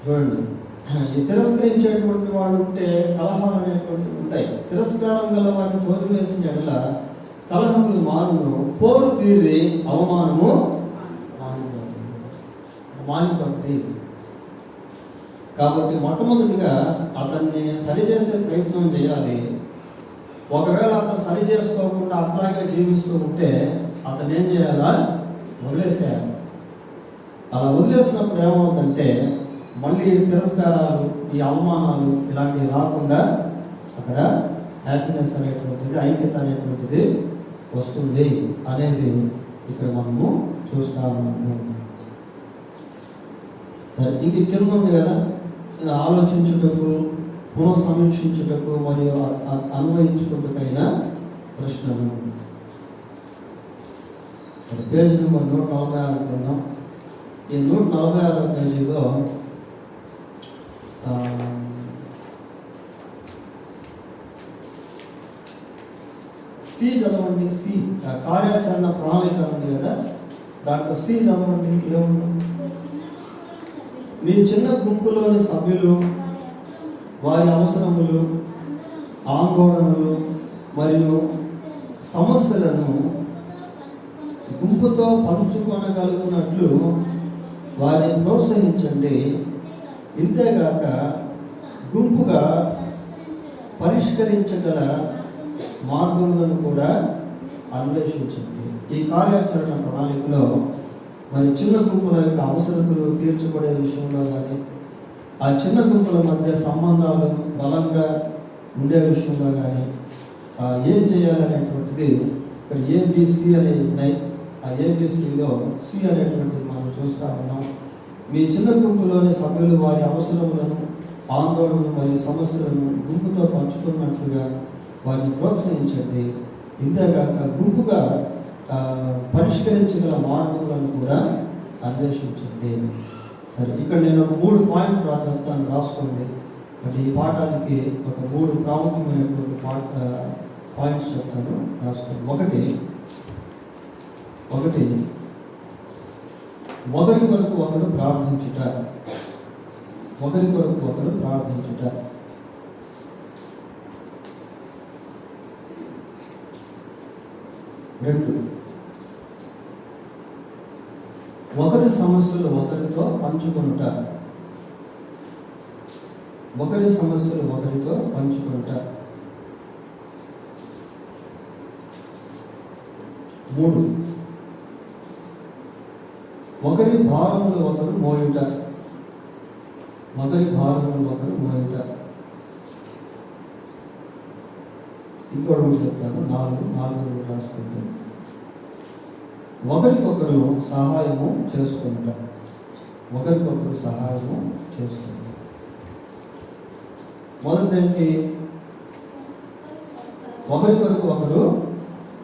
చూడండి, ఈ తిరస్కరించేటువంటి వాళ్ళు ఉంటే కలహాలు అనేటువంటివి ఉంటాయి. తిరస్కారం గల వారిని తోలి వేసిన ఎడల కలహములు మానును, పోరు తీరి అవమానము మానిపోతుంది. కాబట్టి మొట్టమొదటిగా అతన్ని సరిచేసే ప్రయత్నం చేయాలి. ఒకవేళ అతను సరి చేసుకోకుండా అట్లాగే జీవిస్తూ ఉంటే అతను ఏం చేయాలా? వదిలేసేయాలి. అలా వదిలేసినప్పుడు ఏమవుతుందంటే మళ్ళీ తిరస్కారాలు, ఈ అవమానాలు ఇలాంటివి రాకుండా అక్కడ హ్యాపీనెస్ అనేటువంటిది, ఐక్యత అనేటువంటిది వస్తుంది అనేది ఇక్కడ మనము చూస్తా ఉన్నాము. సరే, ఇంక కింద ఉంది కదా, ఆలోచించుటకు, పునఃసమీక్షించుటకు మరియు అన్వయించుకుంటకైన ప్రశ్నలు. సరే, పేజీ నెంబర్ 146 కిందాం. ఈ 146వ పేజీలో సి చదవండి. సి కార్యాచరణ ప్రణాళిక ఉంది కదా, దాంట్లో సి చదవండి. ఏముంది? మీ చిన్న గుంపులోని సభ్యులు వారి అవసరములు, ఆందోళనలు మరియు సమస్యలను గుంపుతో పంచుకొనగలుగునట్లు వారిని ప్రోత్సహించండి. ఇంతేగాక గుంపుగా పరిష్కరించగల మార్గములను కూడా అన్వేషించండి. ఈ కార్యాచరణ ప్రణాళికలో మరి చిన్న గుంపుల యొక్క అవసరతలు తీర్చబడే విషయంలో కానీ, ఆ చిన్న గుంపుల మధ్య సంబంధాలు బలంగా ఉండే విషయంలో కానీ ఏం చేయాలనేటువంటిది ఇక్కడ ఏబిసి అనే ఉన్నాయి. ఆ ఏబిసిలో సి అనేటువంటిది మనం చూస్తూ ఉన్నాం. మీ చిన్న గుంపులోని సభ్యులు వారి అవసరములను, ఆందోళనలు మరియు సమస్యలను గుంపుతో పంచుకున్నట్లుగా వారిని ప్రోత్సహించండి. ఇంతేగాక గుంపుగా పరిష్కరించగల మార్గములను కూడా అన్వేషించండి. సరే, ఇక్కడ నేను ఒక 3 పాయింట్లు చెప్తాను, రాసుకోండి. అంటే ఈ పాఠానికి ఒక 3 ప్రాముఖ్యమైనటువంటి పాయింట్స్ చెప్తాను, రాసుకోండి. ఒకటి ఒకరి కొరకు ఒకరు ప్రార్థించుట. ఒకరి కొరకు ఒకరు ప్రార్థించుట. రెండు, ఒకరి సమస్యలు ఒకరితో పంచుకుంట. ఒకరి సమస్యలు ఒకరితో పంచుకుంట. 3, ఒకరి భారములు ఒకరు మోయుట. ఒకరి భారములు ఒకరు మోయుట. ఇంకోటి చెప్తాను, 4 రాసుకుంటాను. ఒకరికొకరు సహాయము చేసుకుంటాం. ఒకరికొకరు సహాయము చేసుకుంటాం. మొదటిదేంటి? ఒకరికొరకు ఒకరు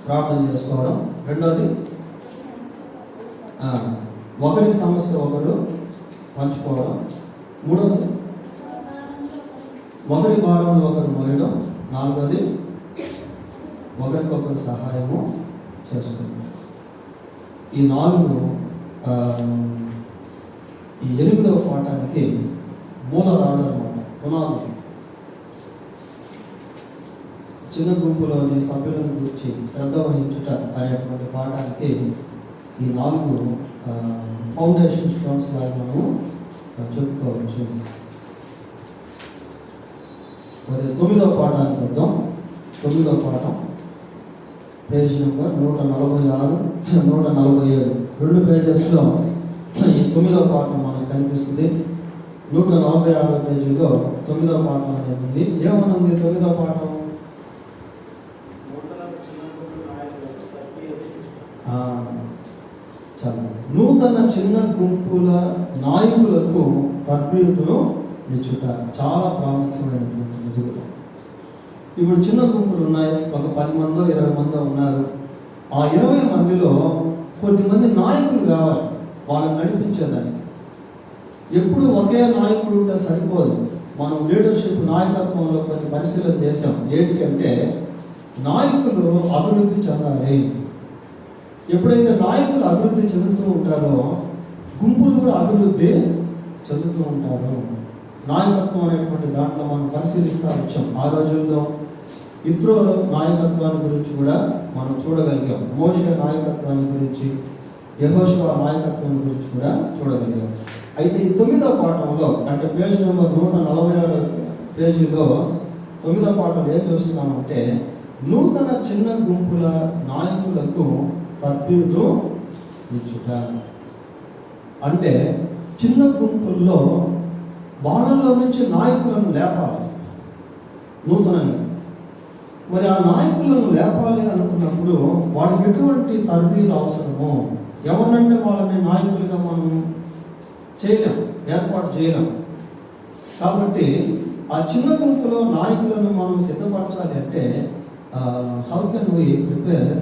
ప్రార్థన చేసుకోవడం. రెండోది ఒకరి సమస్య ఒకరు పంచుకోవడం. మూడోది ఒకరి భారంలో ఒకరు మోయడం. నాలుగోది ఒకరికొకరు సహాయము చేసుకుంటాం. ఈ 4 ఈ 8వ పాఠానికి మూలరాలు అన్నమాట, పునాది. చిన్న గుంపులోని సభ్యులను గురించి శ్రద్ధ వహించుట అనేటువంటి పాఠానికి ఈ 4 ఫౌండేషన్ స్టోన్స్ లాగా మనము చెప్పుకోవచ్చు. 9వ పాఠానికి వద్దాం. 9వ పాఠం పేజ్ నెంబర్ 146, 147, 2 పేజెస్లో ఈ 9వ పాఠం మనకు కనిపిస్తుంది. 146వ పేజీలో 9వ పాఠం అనేది ఉంది. ఏమనుంది 9వ పాఠం? నూతన చిన్న గుంపుల నాయకులకు తర్బీదును ఇచ్చుట చాలా ప్రాముఖ్యమైనటువంటి. ఇప్పుడు చిన్న గుంపులు ఉన్నాయి, ఒక 10 మందో 20 మందో ఉన్నారు. ఆ 20 మందిలో కొద్దిమంది నాయకులు కావాలి వాళ్ళని నడిపించేదానికి. ఎప్పుడు ఒకే నాయకుడు ఉంటే సరిపోదు. మనం లీడర్షిప్ నాయకత్వంలో కొన్ని పరిశీలన చేసాం. ఏంటంటే నాయకులు అభివృద్ధి చెందాలి. ఎప్పుడైతే నాయకులు అభివృద్ధి చెందుతూ ఉంటారో గుంపులు కూడా అభివృద్ధి చెందుతూ ఉంటారు. నాయకత్వం అనేటువంటి దాంట్లో మనం పరిశీలిస్తూ వచ్చాం. ఆ రోజుల్లో ఇత్రో నాయకత్వాన్ని గురించి కూడా మనం చూడగలిగాం. మోషే నాయకత్వాన్ని గురించి, యెహోషువ నాయకత్వాన్ని గురించి కూడా చూడగలిగాం. అయితే ఈ 9వ పాఠంలో, అంటే పేజ్ నెంబర్ 146 పేజీలో 9వ పాఠంలో ఏం చూస్తున్నామంటే నూతన చిన్న గుంపుల నాయకులకు తర్బీదు ఇచ్చుట. అంటే చిన్న గుంపుల్లో వాళ్ళలో నుంచి నాయకులను లేపాలి నూతనంగా. మరి ఆ నాయకులను లేపాలి అనుకున్నప్పుడు వాళ్ళకి ఎటువంటి తర్బీదు అవసరమో, ఎవరినంటే వాళ్ళని నాయకులుగా మనం చేయలేం, ఏర్పాటు చేయలేం. కాబట్టి ఆ చిన్న గుంపులో నాయకులను మనం సిద్ధపరచాలి అంటే how can we prepare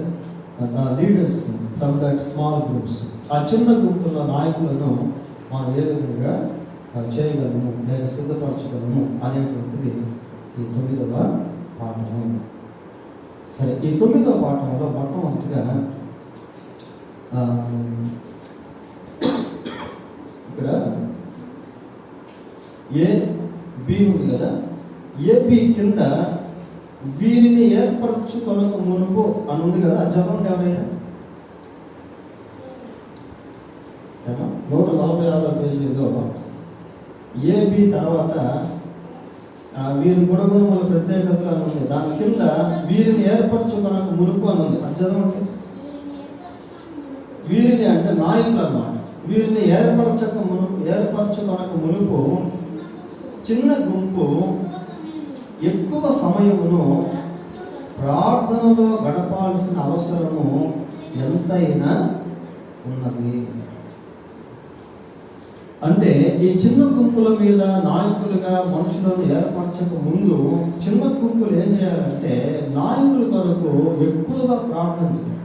the leaders from that small groups? ఆ చిన్న గుంపుల నాయకులను మనం ఏ విధంగా చేయగలము లేదా సిద్ధపరచగలము అనేటువంటిది ఈ 9వ పాఠము. సరే, ఈ 9వ పాఠంలో మొట్టమొదటిగా ఇక్కడ బి ఉంది కదా, ఏబి కింద వీరిని ఏర్పరచుకొనక మునుపు అని ఉంది కదా. అది చదవండి ఎవరైనా. 146వ పేజీలో ఏబి తర్వాత వీరి గుణగుణముల ప్రత్యేకతలు అని ఉంది. దాని కింద వీరిని ఏర్పరచుకొనక మునుపు అని ఉంది. అది చదవండి. వీరిని అంటే నాయకులు అన్నమాట. వీరిని ఏర్పరచుకొనక మునుపు చిన్న గుంపు ఎక్కువ సమయమును ప్రార్థనలో గడపాల్సిన అవసరము ఎంతైనా ఉన్నది. అంటే ఈ చిన్న గుంపుల మీద నాయకులుగా మనుషులను ఏర్పరచక ముందు చిన్న గుంపులు ఏం చేయాలంటే నాయకుల కొరకు ఎక్కువగా ప్రార్థన చేయాలి.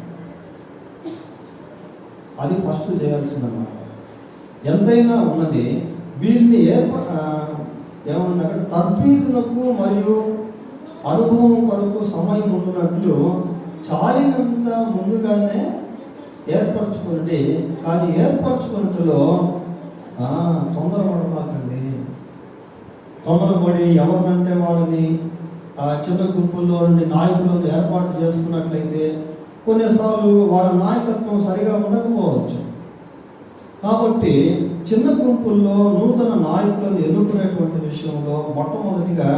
అది ఫస్ట్ చేయాల్సిందన్నమాట. ఎంతైనా ఉన్నది. వీరిని ఏమన్నా అక్కడ తర్బీదులకు మరియు అనుభవం కొరకు సమయం ఉన్నట్లు చాలినంత ముందుగానే ఏర్పరచుకోండి. కానీ ఏర్పరచుకున్నట్టులో తొందరపడమాకండి. తొందరపడి ఎవరినంటే వాళ్ళని చిన్న గుంపుల్లో నుండి నాయకులను ఏర్పాటు చేసుకున్నట్లయితే కొన్నిసార్లు వాళ్ళ నాయకత్వం సరిగా ఉండకపోవచ్చు. కాబట్టి చిన్న గుంపుల్లో నూతన నాయకులను ఎన్నుకునేటువంటి విషయంలో మొట్టమొదటిగా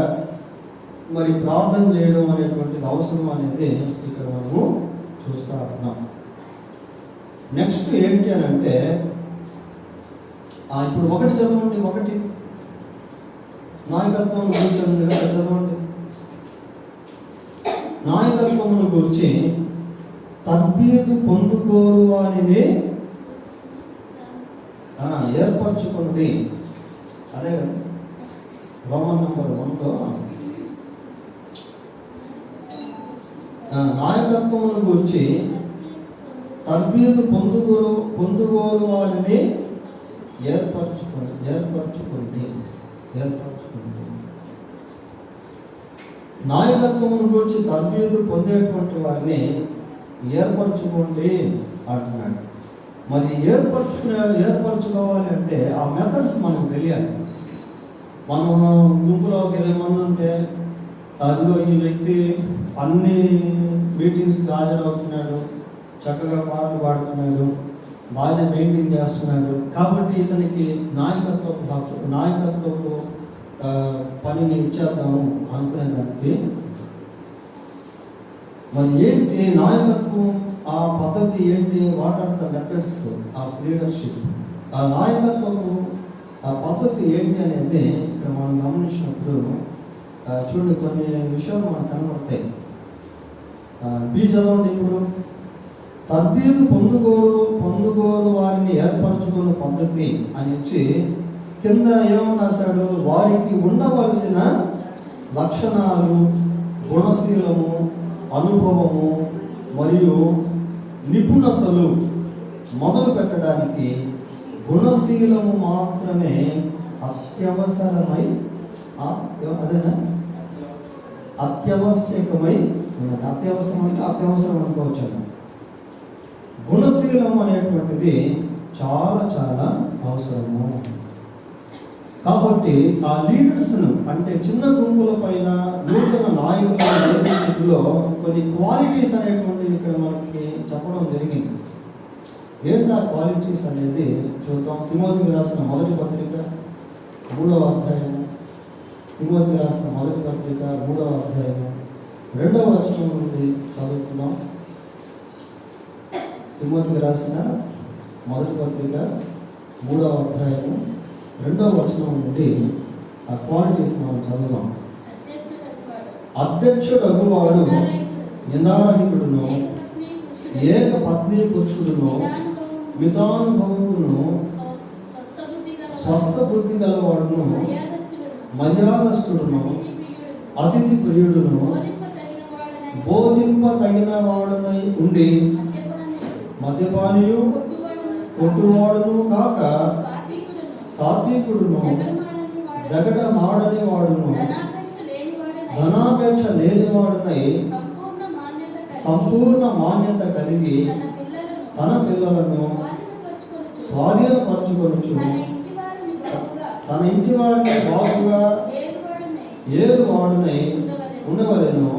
మరి ప్రార్థన చేయడం అనేటువంటిది అవసరం అనేది ఇక్కడ మనము చూస్తూ ఉన్నాం. నెక్స్ట్ ఏంటి అని అంటే ఇప్పుడు 1 చదవండి. 1 నాయకత్వం గురించి ఉంది కదా, చదవండి. నాయకత్వమును గురించి తర్బీదు పొందుకోరు వారిని ఏర్పరచుకోండి. అదే కదా రోమన్ నంబర్ 1లో నాయకత్వమును గురించి తర్బీదు పొందుకోరు వారిని ఏర్పరచుకోండి. నాయకత్వమును గురించి తర్బీదు పొందేటువంటి వారిని ఏర్పరచుకోండి అంటున్నాడు. మరి ఏర్పరచుకోవాలి అంటే ఆ మెథడ్స్ మనకు తెలియాలి. మనం గుంపులో ఒక 20 మంది ఉంటే అందులో ఈ వ్యక్తి అన్ని మీటింగ్స్కి హాజరవుతున్నాడు, చక్కగా పాటలు పాడుతున్నాడు, బాగా మెయింటైన్ చేస్తున్నాడు, కాబట్టి ఇతనికి నాయకత్వపు పనిని ఇచ్చేద్దాము అనుకునేదానికి మరి ఏంటి నాయకత్వం, ఆ పద్ధతి ఏంటి? What are the methods of leadership? ఆ నాయకత్వపు ఆ పద్ధతి ఏంటి అనేది ఇక్కడ మనం గమనించినప్పుడు చూడండి, కొన్ని విషయాలు మనకు కనబడతాయి. బి చదవండి. ఇప్పుడు తర్బీదు పొందుకోరు వారిని ఏర్పరచుకున్న పద్ధతి అని ఇచ్చి కింద ఏమని రాశాడు? వారికి ఉండవలసిన లక్షణాలు, గుణశీలము, అనుభవము మరియు నిపుణతలు మొదలు పెట్టడానికి గుణశీలము మాత్రమే అత్యవసరమై అదేనా అత్యవశ్యకమై ఉన్నది. అత్యవసరం అంటే అత్యవసరం అనుకోవచ్చు. గుణశీలం అనేటువంటిది చాలా చాలా అవసరము. కాబట్టి ఆ లీడర్స్ను అంటే చిన్న గుంపుల పైన నూతన నాయకులను నిర్మించడంలో కొన్ని క్వాలిటీస్ అనేటువంటివి ఇక్కడ మనకి చెప్పడం జరిగింది. ఏంటి ఆ క్వాలిటీస్ అనేది చూద్దాం. తిమోతికి రాసిన మొదటి పత్రిక 3వ అధ్యాయం, తిమోతికి రాసిన మొదటి పత్రిక 3వ అధ్యాయం 2వ వచనం నుండి చదువుకుందాం. తిమోతికి రాసిన మొదటి పత్రిక 3వ అధ్యాయం 2వ వచనం నుండి ఆ క్వాలిటీస్ మనం చదువుదాం. అధ్యక్షుడగువాడు నిందారహితుడును, ఏక పత్ని పురుషుడును, మితానుభవుడును, స్వస్థ బుద్ధి గలవాడును, మర్యాదస్తుడును, అతిథి ప్రియుడును, బోధింప తగిన వాడునై ఉండి మద్యపానీయు కొట్టువాడును కాక సాత్వికుడును, జగడమాడని వాడును, ధనాపేక్ష లేనివాడునై సంపూర్ణ మాన్యత కలిగి తన పిల్లలను స్వాధీనపరచుకొనుచు తన ఇంటి వారిని బాగుగా ఏడు వాడునై ఉండవలెను.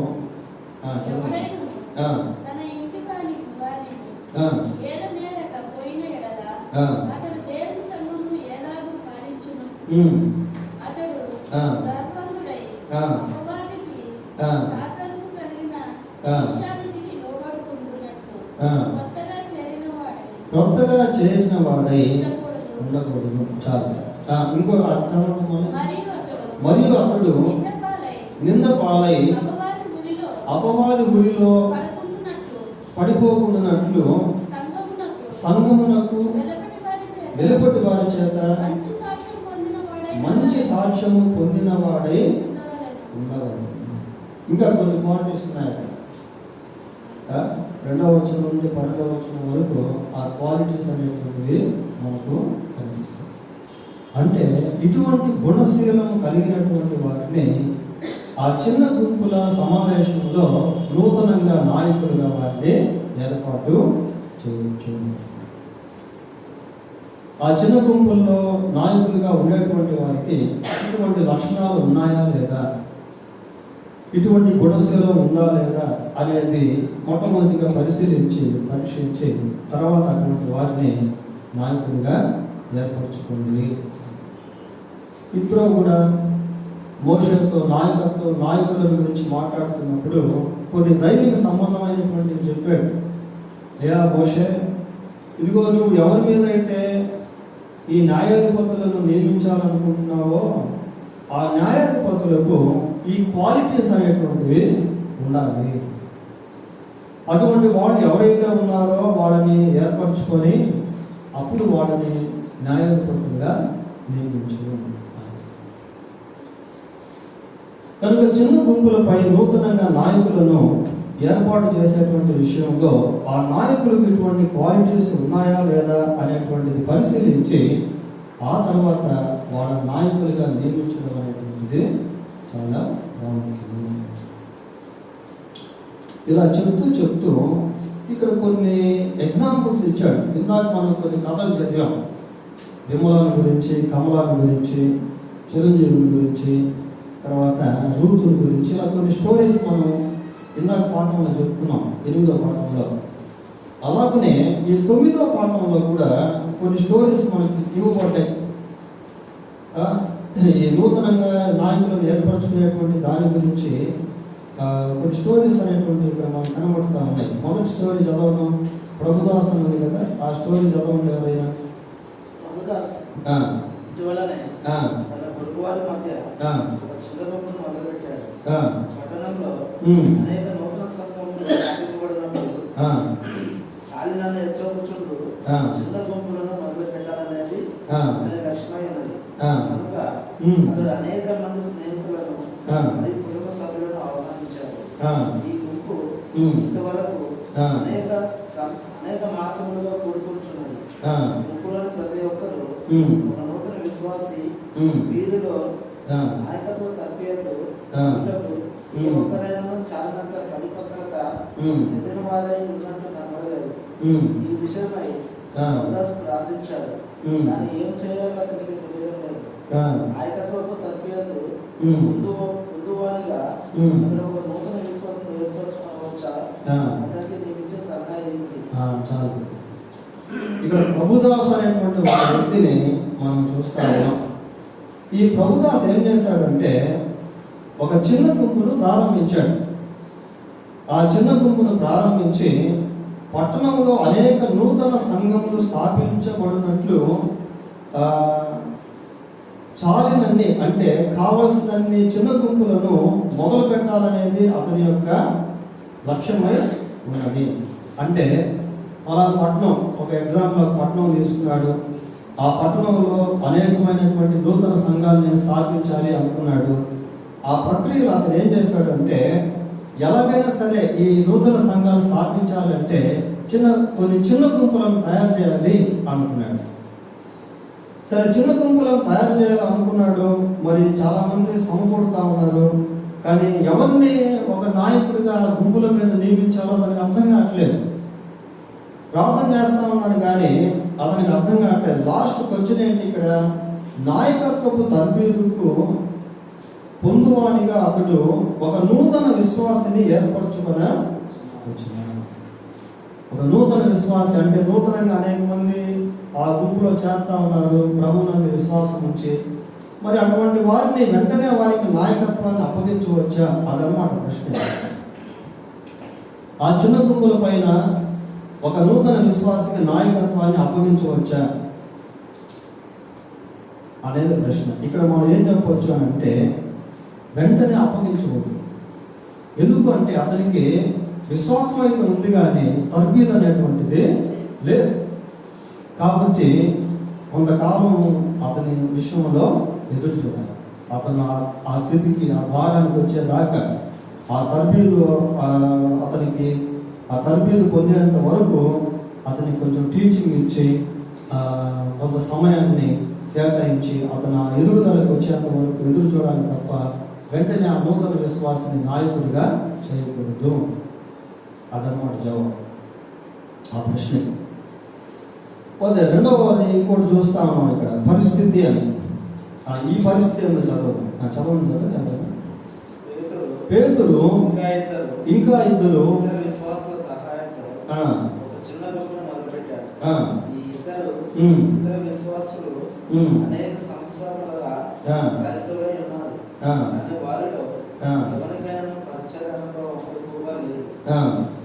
కొత్తగా చేరిన వాడై ఉండకూడదు. చాలు. ఇంకో మరియు అతడు నింద పాలై అపవాది గురిలో పడిపోకుండానట్లు సంఘమునకు వెలుపటి వారి చేత మంచి సాక్ష్యము పొందిన వాడై ఉండవలెను. ఇంకా కొన్ని క్వాలిటీస్ ఉన్నాయి. 2వ వచనం నుండి 12వ వచనం వరకు ఆ క్వాలిటీస్ అనేటువంటివి మనకు కనిపిస్తాయి. అంటే ఇటువంటి గుణశీలం కలిగినటువంటి వారిని ఆ చిన్న గుంపుల సమావేశంలో నూతనంగా నాయకులుగా వారిని ఏర్పాటు చేయవచ్చు. ఆ చిన్న గుంపుల్లో నాయకులుగా ఉండేటువంటి వారికి ఇటువంటి లక్షణాలు ఉన్నాయా లేదా, ఇటువంటి గుణశీలం ఉందా లేదా అనేది మొట్టమొదటిగా పరీక్షించి తర్వాత అటువంటి వారిని నాయకులుగా ఏర్పరచుకోండి. ఇప్పుడు కూడా మోషేతో నాయకుల గురించి మాట్లాడుతున్నప్పుడు కొన్ని దైవిక సంబంధమైనటువంటివి చెప్పాడు. అయ్యా మోషే, ఇదిగో నువ్వు ఎవరి మీద అయితే ఈ న్యాయాధిపతులను నియమించాలనుకుంటున్నావో ఆ న్యాయాధిపతులకు ఈ క్వాలిటీస్ అనేటువంటివి ఉండాలి. అటువంటి వాళ్ళు ఎవరైతే ఉన్నారో వాళ్ళని ఏర్పరచుకొని అప్పుడు వాళ్ళని న్యాయాధిపతులుగా నియమించు. కనుక చిన్న గుంపులపై నూతనంగా నాయకులను ఏర్పాటు చేసేటువంటి విషయంలో ఆ నాయకులకు ఇటువంటి క్వాలిటీస్ ఉన్నాయా లేదా అనేటువంటిది పరిశీలించి ఆ తర్వాత వాళ్ళ నాయకులుగా నియమించడం అనేటువంటిది చాలా ప్రాముఖ్యం. ఇలా చెప్తూ ఇక్కడ కొన్ని ఎగ్జాంపుల్స్ ఇచ్చాడు. ఇందాక మనం కొన్ని కథలు చదివాం. విమలాని గురించి, కమలాని గురించి, చిరంజీవుని గురించి, తర్వాత రూతుని గురించి, ఇలా కొన్ని స్టోరీస్ మనం ఇందాక పాఠంలో చెప్పుకున్నాం, 8వ పాఠంలో. అలాగనే ఈ 9వ పాఠంలో కూడా కొన్ని స్టోరీస్ మనకి ఇవ్వబడ్డాయి. ఈ నూతనంగా నాయకులను ఏర్పరచుకునేటువంటి దాని గురించి కొన్ని స్టోరీస్ అనేటువంటి ఇక్కడ మనకు కనబడుతూ ఉన్నాయి. మొదటి స్టోరీ చదవడం ప్రభుదాస్ ఉంది కదా, ఆ స్టోరీ చదవండి ఎవరైనా. ఇటీవలనే తన పొరుగువారి మధ్య ఒక చిన్న గుంపును మొదలుపెట్టాడు. పట్టణంలో అనేక నూతన సంఘములు స్థాపించబడినప్పుడు చాలినన్ను హెచ్చరించుకుంటూ చిన్న గుంపులను మొదలు పెట్టాలనేది అతని లక్ష్యమై ఉన్నది. కనుక అతడు అనేక మంది స్నేహితులను మరియు కుటుంబ సభ్యులను ఆహ్వానించాడు. ఈ గుంపు ఇంతవరకు అనేక మాసములుగా కూడుకుంటున్నది. గుంపులను ప్రతి ఒక్కరు ఒక నూతన విశ్వాసి వీరిలో నాయకత్వ తర్బియతు ఈ ఒక్కరైనా చాలినంత పరిపక్వత చెందిన వారై ఉన్నట్టు కనబడలేదు. ఈ విషయమై ప్రార్థించాడు, కానీ ఏం చేయాలో అతనికి తెలియడం లేదు. నాయకత్వపు తర్బియతు ముందువానిగా అతను ఒక నూతన విశ్వాసం ఏర్పరచుకోవచ్చా? అతనికి నీకు ఇచ్చే సలహా ఏమిటి? చాలు. ఇక్కడ ప్రభుదాస్ అనేటువంటి ఒక వ్యక్తిని మనం చూస్తాము. ఈ ప్రభుదాస్ ఏం చేశాడంటే ఒక చిన్న గుంపును ప్రారంభించాడు. ఆ చిన్న గుంపును ప్రారంభించి పట్టణంలో అనేక నూతన సంఘములు స్థాపించబడినట్లు చాలినన్ని అంటే కావలసినన్ని చిన్న గుంపులను మొదలు పెట్టాలనేది అతని యొక్క లక్ష్యమై ఉన్నది. అంటే అలాంటి పట్టణం, ఒక ఎగ్జాంపుల్ పట్టణం తీసుకున్నాడు. ఆ పట్టణంలో అనేకమైనటువంటి నూతన సంఘాలను స్థాపించాలి అనుకున్నాడు. ఆ ప్రక్రియలో అతను ఏం చేశాడంటే ఎలాగైనా సరే ఈ నూతన సంఘాలు స్థాపించాలంటే కొన్ని చిన్న గుంపులను తయారు చేయాలి అనుకున్నాడు. సరే, చిన్న గుంపులను తయారు చేయాలనుకున్నాడు. మరి చాలామంది సమకూడుతూ ఉన్నారు, కానీ ఎవరిని ఒక నాయకుడిగా గుంపుల మీద నియమించాలో అతనికి అర్థం కావట్లేదు. ప్రార్థన చేస్తా ఉన్నాడు కానీ అతనికి అర్థం కావట్లేదు. లాస్ట్కి వచ్చినేంటి, ఇక్కడ నాయకత్వపు తర్బీదుకు పొందువానిగా అతడు ఒక నూతన విశ్వాసిని ఏర్పరచుకొని వచ్చినాడు. ఒక నూతన విశ్వాసి అంటే నూతనంగా అనేక మంది ఆ గుంపులో చేరుతా ఉన్నారు ప్రభువునందు విశ్వాసం ఉంచి. మరి అటువంటి వారిని వెంటనే వారికి నాయకత్వాన్ని అప్పగించవచ్చా? అదనమాట ప్రశ్న. ఆ చిన్న గుంపుల పైన ఒక నూతన విశ్వాసికి నాయకత్వాన్ని అప్పగించవచ్చా అనేది ప్రశ్న. ఇక్కడ మనం ఏం చెప్పవచ్చు అని అంటే వెంటనే అప్పగించకూడదు. ఎందుకు అంటే అతనికి విశ్వాసం అయితే ఉంది కానీ తర్బీదు అనేటువంటిది లేదు. కాబట్టి కొంతకాలం అతని విషయంలో ఎదురు చూడాలి. అతను ఆ స్థితికి, ఆ భాగానికి వచ్చేదాకా ఆ తర్బీదు పొందేంత వరకు అతనికి కొంచెం టీచింగ్ ఇచ్చి కొంత సమయాన్ని కేటాయించి అతను ఆ ఎదుగుదలకు వచ్చేంత వరకు ఎదురు చూడాలి తప్ప వెంటనే ఆ నూతన విశ్వాసాన్ని నాయకుడిగా చేయకూడదు. అదనమాట జవాబు ఆ ప్రశ్నకి. పోతే రెండవది ఇంకోటి చూస్తా ఉన్నాం ఇక్కడ, పరిస్థితి అని. ఈ పరిస్థితి ఎందుకు చదవండి కదా. పేతురు ఇంకా ఇద్దరు అనేక సంవత్సరాలుగా క్రైస్తవులై ఉన్నారు. కానీ వారిలో ఎవరికైనా పరిచర్యలో ఒకడుగా లేదు.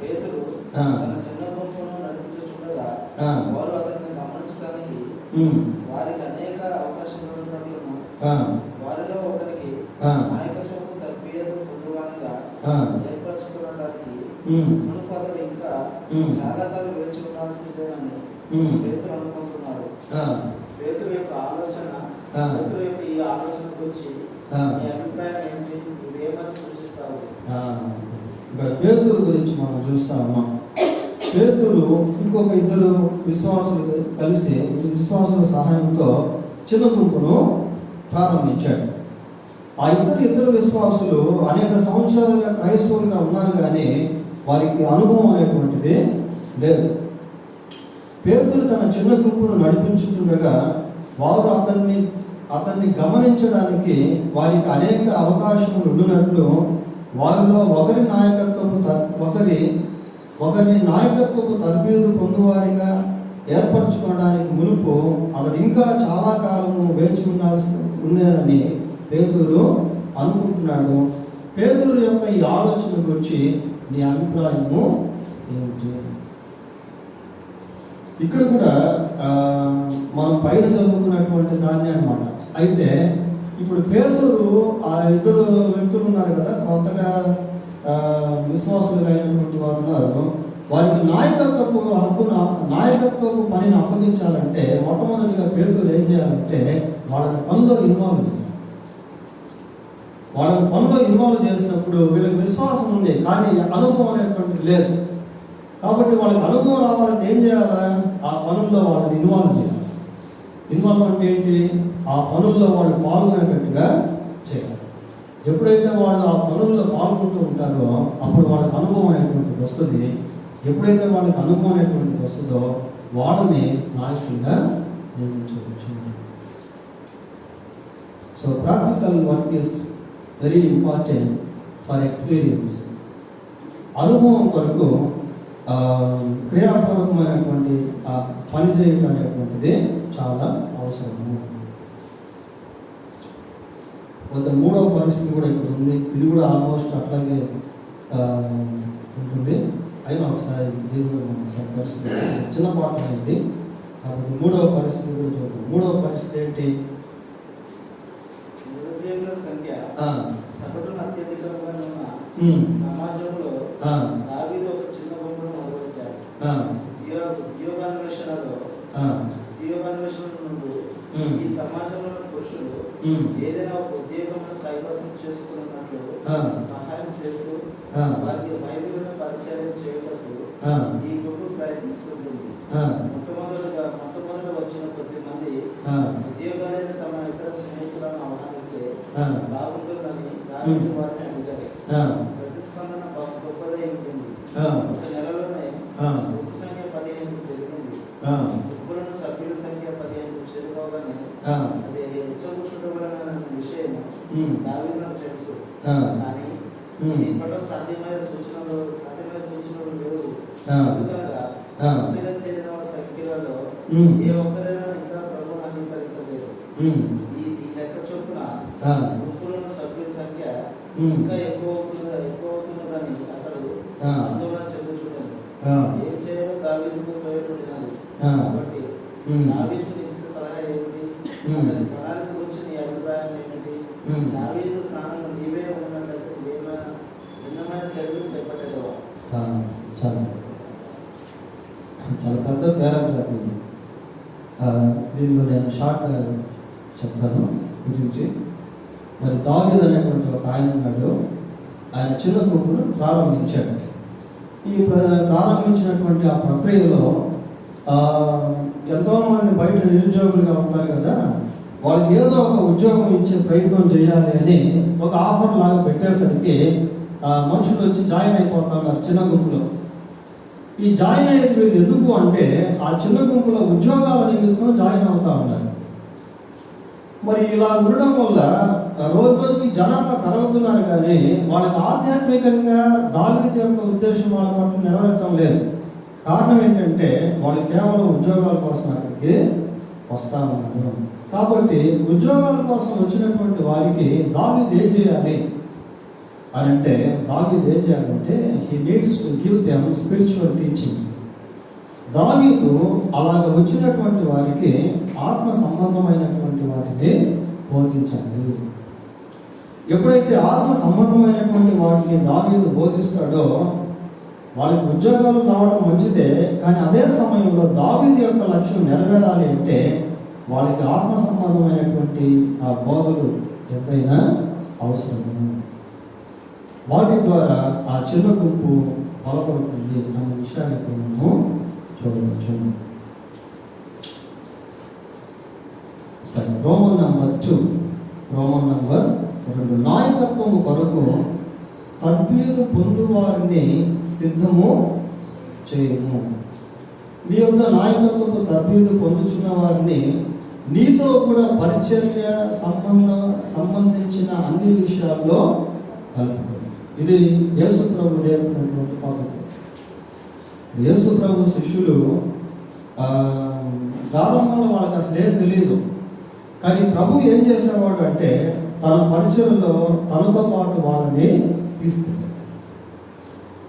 పేతురు తన చిన్న గుంపును నడిపించుచుండగా వారు అతన్ని గమనించడానికి వారికి అనేక అవకాశాలు ఉన్నట్లును వారిలో ఒకరికి నాయకత్వపు తర్బీయతు పొందువానిగా ఏర్పరచుకోవడానికి మునుపు అతడు ఇంకా చాలా కాలం వేచి ఉండాల్సిందేనని పేతురు అనుకుంటున్నాడు. పేతురు యొక్క ఈ ఆలోచన గురించి మీ అభిప్రాయం ఏంటి? ఇవేమని సూచిస్తావు? ఇక్కడ పేతురు గురించి మనం చూస్తా ఉన్నాం. పేతురు ఇంకొక ఇద్దరు విశ్వాసులు కలిసి విశ్వాసుల సహాయంతో చిన్న గుంపును ప్రారంభించాడు. ఆ ఇద్దరు విశ్వాసులు అనేక సంవత్సరాలుగా క్రైస్తవులుగా ఉన్నారు కానీ వారికి అనుభవం అనేటువంటిది లేదు. పేతురు తన చిన్న గుంపును నడిపించుతుండగా వారు అతన్ని గమనించడానికి వారికి అనేక అవకాశములు ఉండినట్లు వారిలో ఒకరి నాయకత్వపు తర్బీదు పొందువారిగా ఏర్పరచుకోవడానికి మునుపు అతడు ఇంకా చాలా కాలము వేచి ఉండేదని పేతురు అనుకుంటున్నాడు. పేతురు యొక్క ఈ ఆలోచన గురించి నీ అభిప్రాయము ఏమిటి? ఇక్కడ కూడా మనం పైన చదువుకున్నటువంటి దాన్ని అనమాట. అయితే ఇప్పుడు పేతురు ఆ ఇద్దరు వ్యక్తులు ఉన్నారు కదా, కొత్తగా విశ్వాసులుగా అయినటువంటి వారు ఉన్నారు. వారికి నాయకత్వపు పనిని అప్పగించాలంటే మొట్టమొదటిగా పేతురు ఏం చేయాలంటే వాళ్ళని పనిలో ఇన్వాల్వ్ చేయాలి. వాళ్ళని పనిలో ఇన్వాల్వ్ చేసినప్పుడు వీళ్ళకి విశ్వాసం ఉంది, కానీ అనుభవం అనేటువంటిది లేదు. కాబట్టి వాళ్ళకి అనుభవం రావాలంటే ఏం చేయాలా? ఆ పనుల్లో వాళ్ళని ఇన్వాల్వ్ చేయాలి. ఇన్వాల్వ్ అంటే ఏంటి? ఆ పనుల్లో వాళ్ళు పాల్గొనేటట్టుగా చేయాలి. ఎప్పుడైతే వాళ్ళు ఆ పనుల్లో పాల్గొంటూ ఉంటారో అప్పుడు వాళ్ళకి అనుభవం అనేటువంటిది వస్తుంది. ఎప్పుడైతే వాళ్ళకి అనుభవం అనేటువంటిది వస్తుందో వాళ్ళని నాయకులుగా నియమించవచ్చు. So practical work is very important for experience. అనుభవం కొరకు క్రియాపూర్వకమైనటువంటి పని చేయడం అనేటువంటిది చాలా అవసరము. కొంత మూడవ పరిస్థితి కూడా ఇక్కడ ఉంది. ఇది కూడా ఆల్మోస్ట్ అట్లాగే ఉంటుంది. అయినా ఒకసారి దీని కూడా ఒకసారి పరిస్థితి చిన్న పాట అయింది కాబట్టి మూడవ పరిస్థితి కూడా చూద్దాం. మూడవ పరిస్థితి ఏంటి? సంఖ్య సగటున అత్యధికంగా ఉన్న సమాజంలో దావీదు ఒక చిన్న గుంపును మొదలుపెట్టారు. ఉద్యోగాన్వేషణ నుండి ఈ సమాజంలో పురుషులు ఏదైనా ఒక ఉద్యోగంలో కైవసం చేసుకున్నట్లు సహాయం చేస్తూ వారికి బైబిల్ను పరిచయం చేయటకు ఈ గుంపు ప్రయత్నిస్తుంది. మొట్టమొదట వచ్చిన కొద్ది మంది ఉద్యోగాలైన తమ ఇతర స్నేహితులను ఆహ్వానిస్తే బాగుంటుందని దావీదు వారిని అడిగారు. ప్రతిస్పందన గొప్పదై ఉంటుంది. ఒక నెలలోనే గుంపు సంఖ్య 15 పెరిగింది. గుంపులను సభ్యుల సంఖ్య 15 చేరుకోగానే అది హెచ్చగొచ్చుకోవాలన్న విషయం దావీదుకు తెలుసు. కానీ ఇప్పట్లో సాధ్యమైన సూచనలు లేవు. ఎందుకనగా చేరిన వారి సంఖ్యలలో ఏ ఒక్కరైనా ఇంకా ప్రభువును అంగీకరించలేదు. ఈ లెక్క చొప్పున గుంపులను సభ్యుల సంఖ్య ఇంకా ఎక్కువ అవుతున్నదని అతడు ఆందోళన చెందుచున్నది. ఏం చేయాలో దావీదుకు భయపడినది. కాబట్టి దావీదుకు ఇచ్చే సలహా ఏమిటి? అతని ప్రణాళిక గురించి నీ అభిప్రాయం ఏమిటి? దావీదు స్థానంలో నీవే ఉన్నట్లయితే భిన్నమైన చర్యలు చేపట్టేదవా? చాలా పెద్ద పారాగ్రాఫ్ ఇది. దీనిలో నేను షార్ట్ చెప్తాను గురించి. మరి దావీదు అనేటువంటి ఒక ఆయన ఉన్నాడు. ఆయన చిన్న గుంపును ప్రారంభించాడు. ఈ ప్రారంభించినటువంటి ఆ ప్రక్రియలో ఎంతోమంది బయట నిరుద్యోగులుగా ఉంటారు కదా, వాళ్ళకి ఏదో ఒక ఉద్యోగం ఇచ్చే ప్రయత్నం చేయాలి అని ఒక ఆఫర్ లాగా పెట్టేసరికి మనుషులు వచ్చి జాయిన్ అయిపోతున్నారు చిన్న గుంపులో. ఈ జాయిన్ అయ్యేది వీళ్ళు ఎందుకు అంటే ఆ చిన్న గుంపులో ఉద్యోగాల నిమిత్తం జాయిన్ అవుతా ఉన్నారు. మరి ఇలా ఉండడం వల్ల రోజు రోజుకి జనాభా పెరుగుతున్నారు, కానీ వాళ్ళకి ఆధ్యాత్మికంగా దావీదు యొక్క ఉద్దేశం వాళ్ళ పట్ల నెరవేరటం లేదు. కారణం ఏంటంటే వాళ్ళు కేవలం ఉద్యోగాల కోసం అక్కడికి వస్తా ఉన్నారు. కాబట్టి ఉద్యోగాల కోసం వచ్చినటువంటి వారికి దావీదు ఏం చేయాలి అని అంటే, దావీదు ఏం చేయాలంటే he needs to give them spiritual teachings. దావీదు అలాగ వచ్చినటువంటి వారికి ఆత్మ సంబంధమైనటువంటి వాటిని బోధించాలి. ఎప్పుడైతే ఆత్మ సంబంధమైనటువంటి వాటిని దావీదు బోధిస్తాడో వాళ్ళకి ఉద్యోగాలు రావడం మంచిదే, కానీ అదే సమయంలో దావీదు యొక్క లక్ష్యం నెరవేరాలి అంటే వాళ్ళకి ఆత్మ సంబంధమైనటువంటి ఆ బోధలు ఎంతైనా అవసరం. వాటి ద్వారా ఆ చిన్న గుంపు బలపడుతుంది అనే విషయాన్ని మనము చూడవచ్చు. సరే, రోమన్ నంబర్ 2 నాయకత్వము కొరకు తర్బీదు పొందువారిని సిద్ధము చేయము. మీ యొక్క నాయకత్వపు తర్బీదు పొందుచున్న వారిని నీతో కూడా పరిచర్య సంబంధించిన అన్ని విషయాల్లో కలుపుతుంది. ఇది యేసు ప్రభు నేర్పినటువంటి పద్ధతి. యేసు ప్రభు శిష్యులు ప్రారంభంలో వాళ్ళకి అసలు ఏం తెలియదు, కానీ ప్రభు ఏం చేసేవాడు అంటే తన పరిచయంలో తనతో పాటు వారిని తీసుకెళ్ళాడు.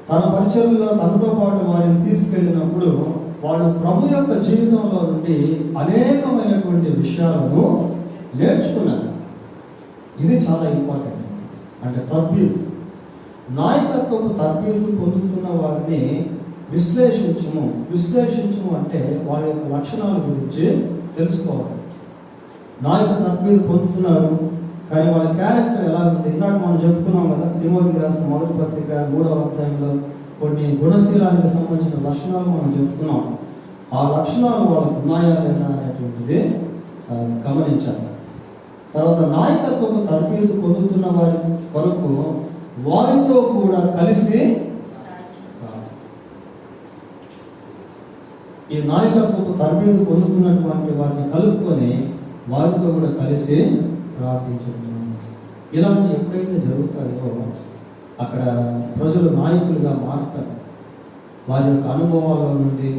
తన పరిచయంలో తనతో పాటు వారిని తీసుకెళ్ళినప్పుడు వాడు ప్రభు యొక్క జీవితంలో నుండి అనేకమైనటువంటి విషయాలను నేర్చుకున్నారు. ఇది చాలా ఇంపార్టెంట్. అంటే తర్బీదు, నాయకత్వపు తర్బీదు పొందుతున్న వారిని విశ్లేషించము అంటే వారి యొక్క లక్షణాల గురించి తెలుసుకోవాలి. నాయక తర్బీదు పొందుతున్నారు, కానీ వాళ్ళ క్యారెక్టర్ ఎలా ఉంది? ఇందాక మనం చెప్పుకున్నాం కదా, తిమోతికి రాసిన మొదటి పత్రిక 3వ అధ్యాయంలో కొన్ని గుణశీలానికి సంబంధించిన లక్షణాలు మనం చెప్పుకున్నాం. ఆ లక్షణాలు వాళ్ళకు ఉన్నాయా లేదా అనేటువంటిది గమనించాలి. తర్వాత నాయకత్వపు తర్బీదు పొందుతున్న వారి కొరకు వారితో కూడా కలిసి, ఈ నాయకత్వపు తర్బీదు పొందుతున్నటువంటి వారిని కలుపుకొని వారితో కూడా కలిసి ప్రార్థించుకుంటున్నాం. ఇలాంటి ఎప్పుడైతే జరుగుతాయో అక్కడ ప్రజలు నాయకులుగా మారుతారు. వారి యొక్క అనుభవాల నుండి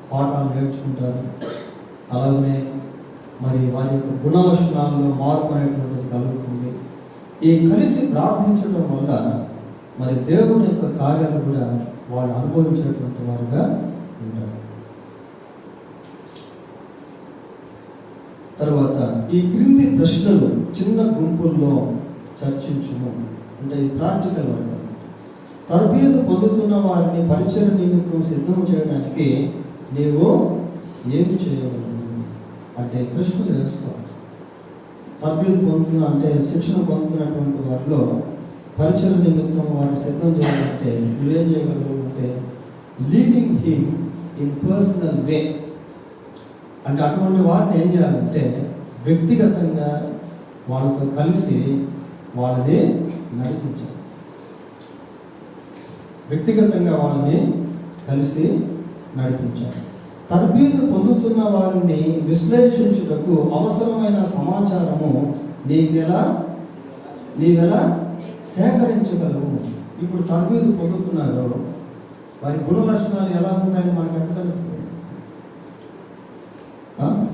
పాఠాలు నేర్చుకుంటారు. అలాగనే మరి వారి యొక్క గుణ లక్షణాల్లో మార్పు అనేటువంటిది కలుగుతుంది. ఈ కలిసి ప్రార్థించడం వల్ల మరి దేవుని యొక్క కార్యాలు కూడా వాళ్ళు అనుభవించేటువంటి వారుగా ఉంటారు. తర్వాత ఈ క్రింది ప్రశ్నలు చిన్న గుంపుల్లో చర్చించుము. అంటే ఈ ప్రాక్టికల్ వర్క్. తర్బీదు పొందుతున్న వారిని పరిచయ నిమిత్తం సిద్ధం చేయడానికి నీవు ఏమి చేయగలవు అంటే ప్రశ్నలు వేసుకోవాలి. తర్బీదు పొందుతున్న అంటే శిక్షణ పొందుతున్నటువంటి వారిలో పరిచయ నిమిత్తం వారిని సిద్ధం చేయాలంటే నువ్వేం చేయగలవు అంటే లీడింగ్ హిమ్ ఇన్ పర్సనల్ వే. అంటే అటువంటి వారిని ఏం చేయాలంటే వ్యక్తిగతంగా వాళ్ళతో కలిసి వాళ్ళని నడిపించాలి. వ్యక్తిగతంగా వాళ్ళని కలిసి నడిపించాలి. తర్బీదు పొందుతున్న వారిని విశ్లేషించుటకు అవసరమైన సమాచారము నీవెలా సేకరించగలవు. ఇప్పుడు తర్బీదు పొందుతున్నారు, వారి గుణ లక్షణాలు ఎలా ఉంటాయని మనకు ఎంత తెలుస్తుంది?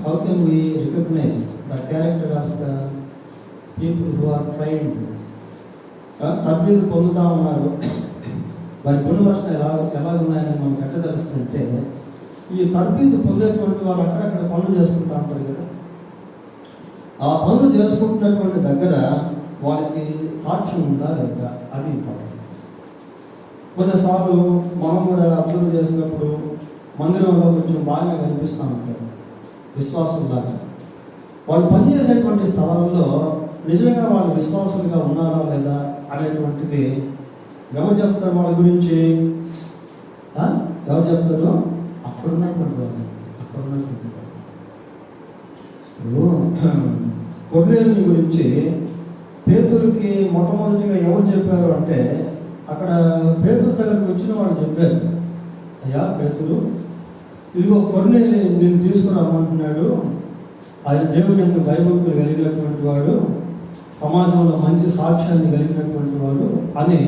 How can we recognize the character of the people who are trained? తర్బీదు పొందుతా ఉన్నారు, వారి గుణ లక్షణాలు ఎలా ఉన్నాయని మనకు ఎట్లా తెలుస్తుందంటే, ఈ తర్బీదు పొందేటువంటి వారు అక్కడక్కడ పనులు చేసుకుంటూ ఉంటారు కదా, ఆ పనులు చేసుకుంటున్నటువంటి దగ్గర వాళ్ళకి సాక్ష్యం ఉందా లేదా అది ఇంపార్టెంట్. కొన్నిసార్లు మనం కూడా అబ్జర్వ్ చేసినప్పుడు మందిరంలో కొంచెం బాగా కనిపిస్తూ ఉంటారు విశ్వాసులాగా. వాళ్ళు పనిచేసేటువంటి స్థలాల్లో నిజంగా వాళ్ళు విశ్వాసులుగా ఉన్నారా లేదా అనేటువంటిది ఎవరు చెప్తారు వాళ్ళ గురించి? ఎవరు చెప్తారు? అక్కడున్నటువంటి వాళ్ళు. కొర్నేలిని గురించి పేతురుకి మొట్టమొదటిగా ఎవరు చెప్పారు అంటే, అక్కడ పేతురు దగ్గరికి వచ్చిన వాళ్ళు చెప్పారు, అయ్యా పేతురు, ఇదిగో కొర్నేలి నిన్ను తీసుకురామంటున్నాడు, ఆయన దేవుని యొక్క భయభక్తులు కలిగినటువంటి వాడు, సమాజంలో మంచి సాక్ష్యాన్ని కలిగినటువంటి వాడు అని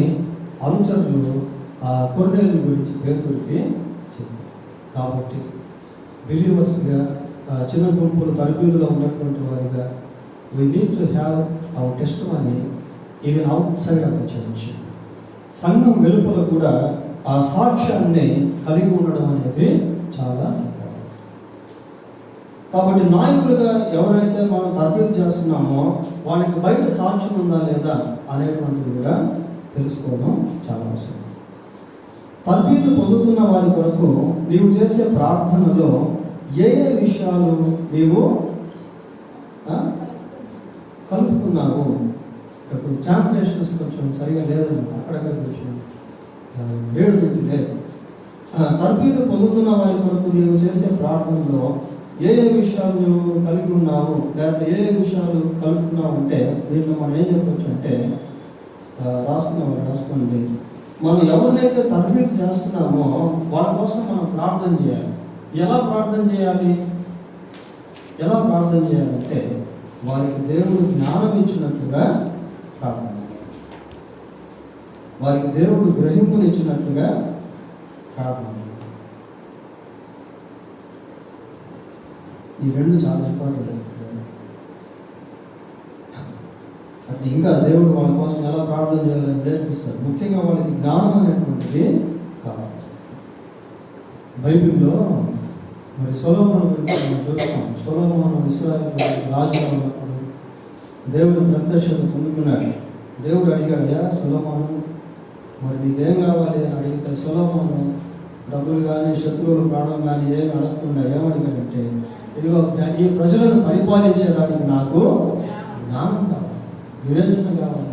అనుచరులు ఆ కొర్నేలి గురించి పేతురికి చెప్పారు. కాబట్టి బిలీవర్స్గా చిన్న గుంపులు తర్బీదులో ఉన్నటువంటి వారిగా we need to have our testimony even outside of the church. సంఘం వెలుపల కూడా ఆ సాక్ష్యాన్ని కలిగి ఉండడం అనేది చాలా ఇంపార్టెంట్. కాబట్టి నాయకులుగా ఎవరైతే మనం తర్బీదు చేస్తున్నామో వాళ్ళకి బయట సాక్ష్యం ఉందా లేదా అనేటువంటిది కూడా తెలుసుకోవడం చాలా అవసరం. తర్బీదు పొందుతున్న వారి కొరకు నీవు చేసే ప్రార్థనలో ఏ విషయాలు నీవు కలుపుకున్నావు? ఇప్పుడు ట్రాన్స్లేషన్స్ కొంచెం సరిగా లేదు, అక్కడక్కడ కొంచెం లేదు. తర్బీదు పొందుతున్న వారి కొరకు నీవు చేసే ప్రార్థనలో ఏ విషయాలు నువ్వు కలిగి ఉన్నావు, లేకపోతే ఏ విషయాలు కలుపుకున్నావు అంటే దీంట్లో మనం ఏం చెప్పవచ్చు అంటే, రాసుకోండి. మనం ఎవరినైతే తర్బీదు చేస్తున్నామో వాళ్ళ కోసం మనం ప్రార్థన చేయాలి. ఎలా ప్రార్థన చేయాలంటే వారికి దేవుడు జ్ఞానం ఇచ్చినట్టుగా ప్రార్థన చేయాలి. వారికి దేవుడు గ్రహింపునిచ్చినట్టుగా ప్రార్థన చేయాలి. ఈ రెండు చాలా ఇంపార్టెంట్. అంటే ఇంకా దేవుడు వాళ్ళ కోసం ఎలా ప్రార్థన చేయాలని నేర్పిస్తారు. ముఖ్యంగా వాళ్ళకి జ్ఞానం అనేటువంటిది కావాలి. బైబిల్లో మరి సొలొమోను గురించి మనం చూస్తాం. సొలొమోను ఇశ్రాయేలు రాజుగా ఉన్నప్పుడు దేవుడు ప్రత్యక్షత పొందుకున్నాడు. దేవుడు అడిగాడయ్యా సొలొమోను, మరి నీకేం కావాలి అని అడిగితే సొలొమోను డబ్బులు కానీ శత్రువులు ప్రాణం కానీ ఏమి అడగకుండా ఏమడిగాడంటే, ఇదిగో ఈ ప్రజలను పరిపాలించేదానికి నాకు జ్ఞానం కావాలి, వివేచన కావాలి.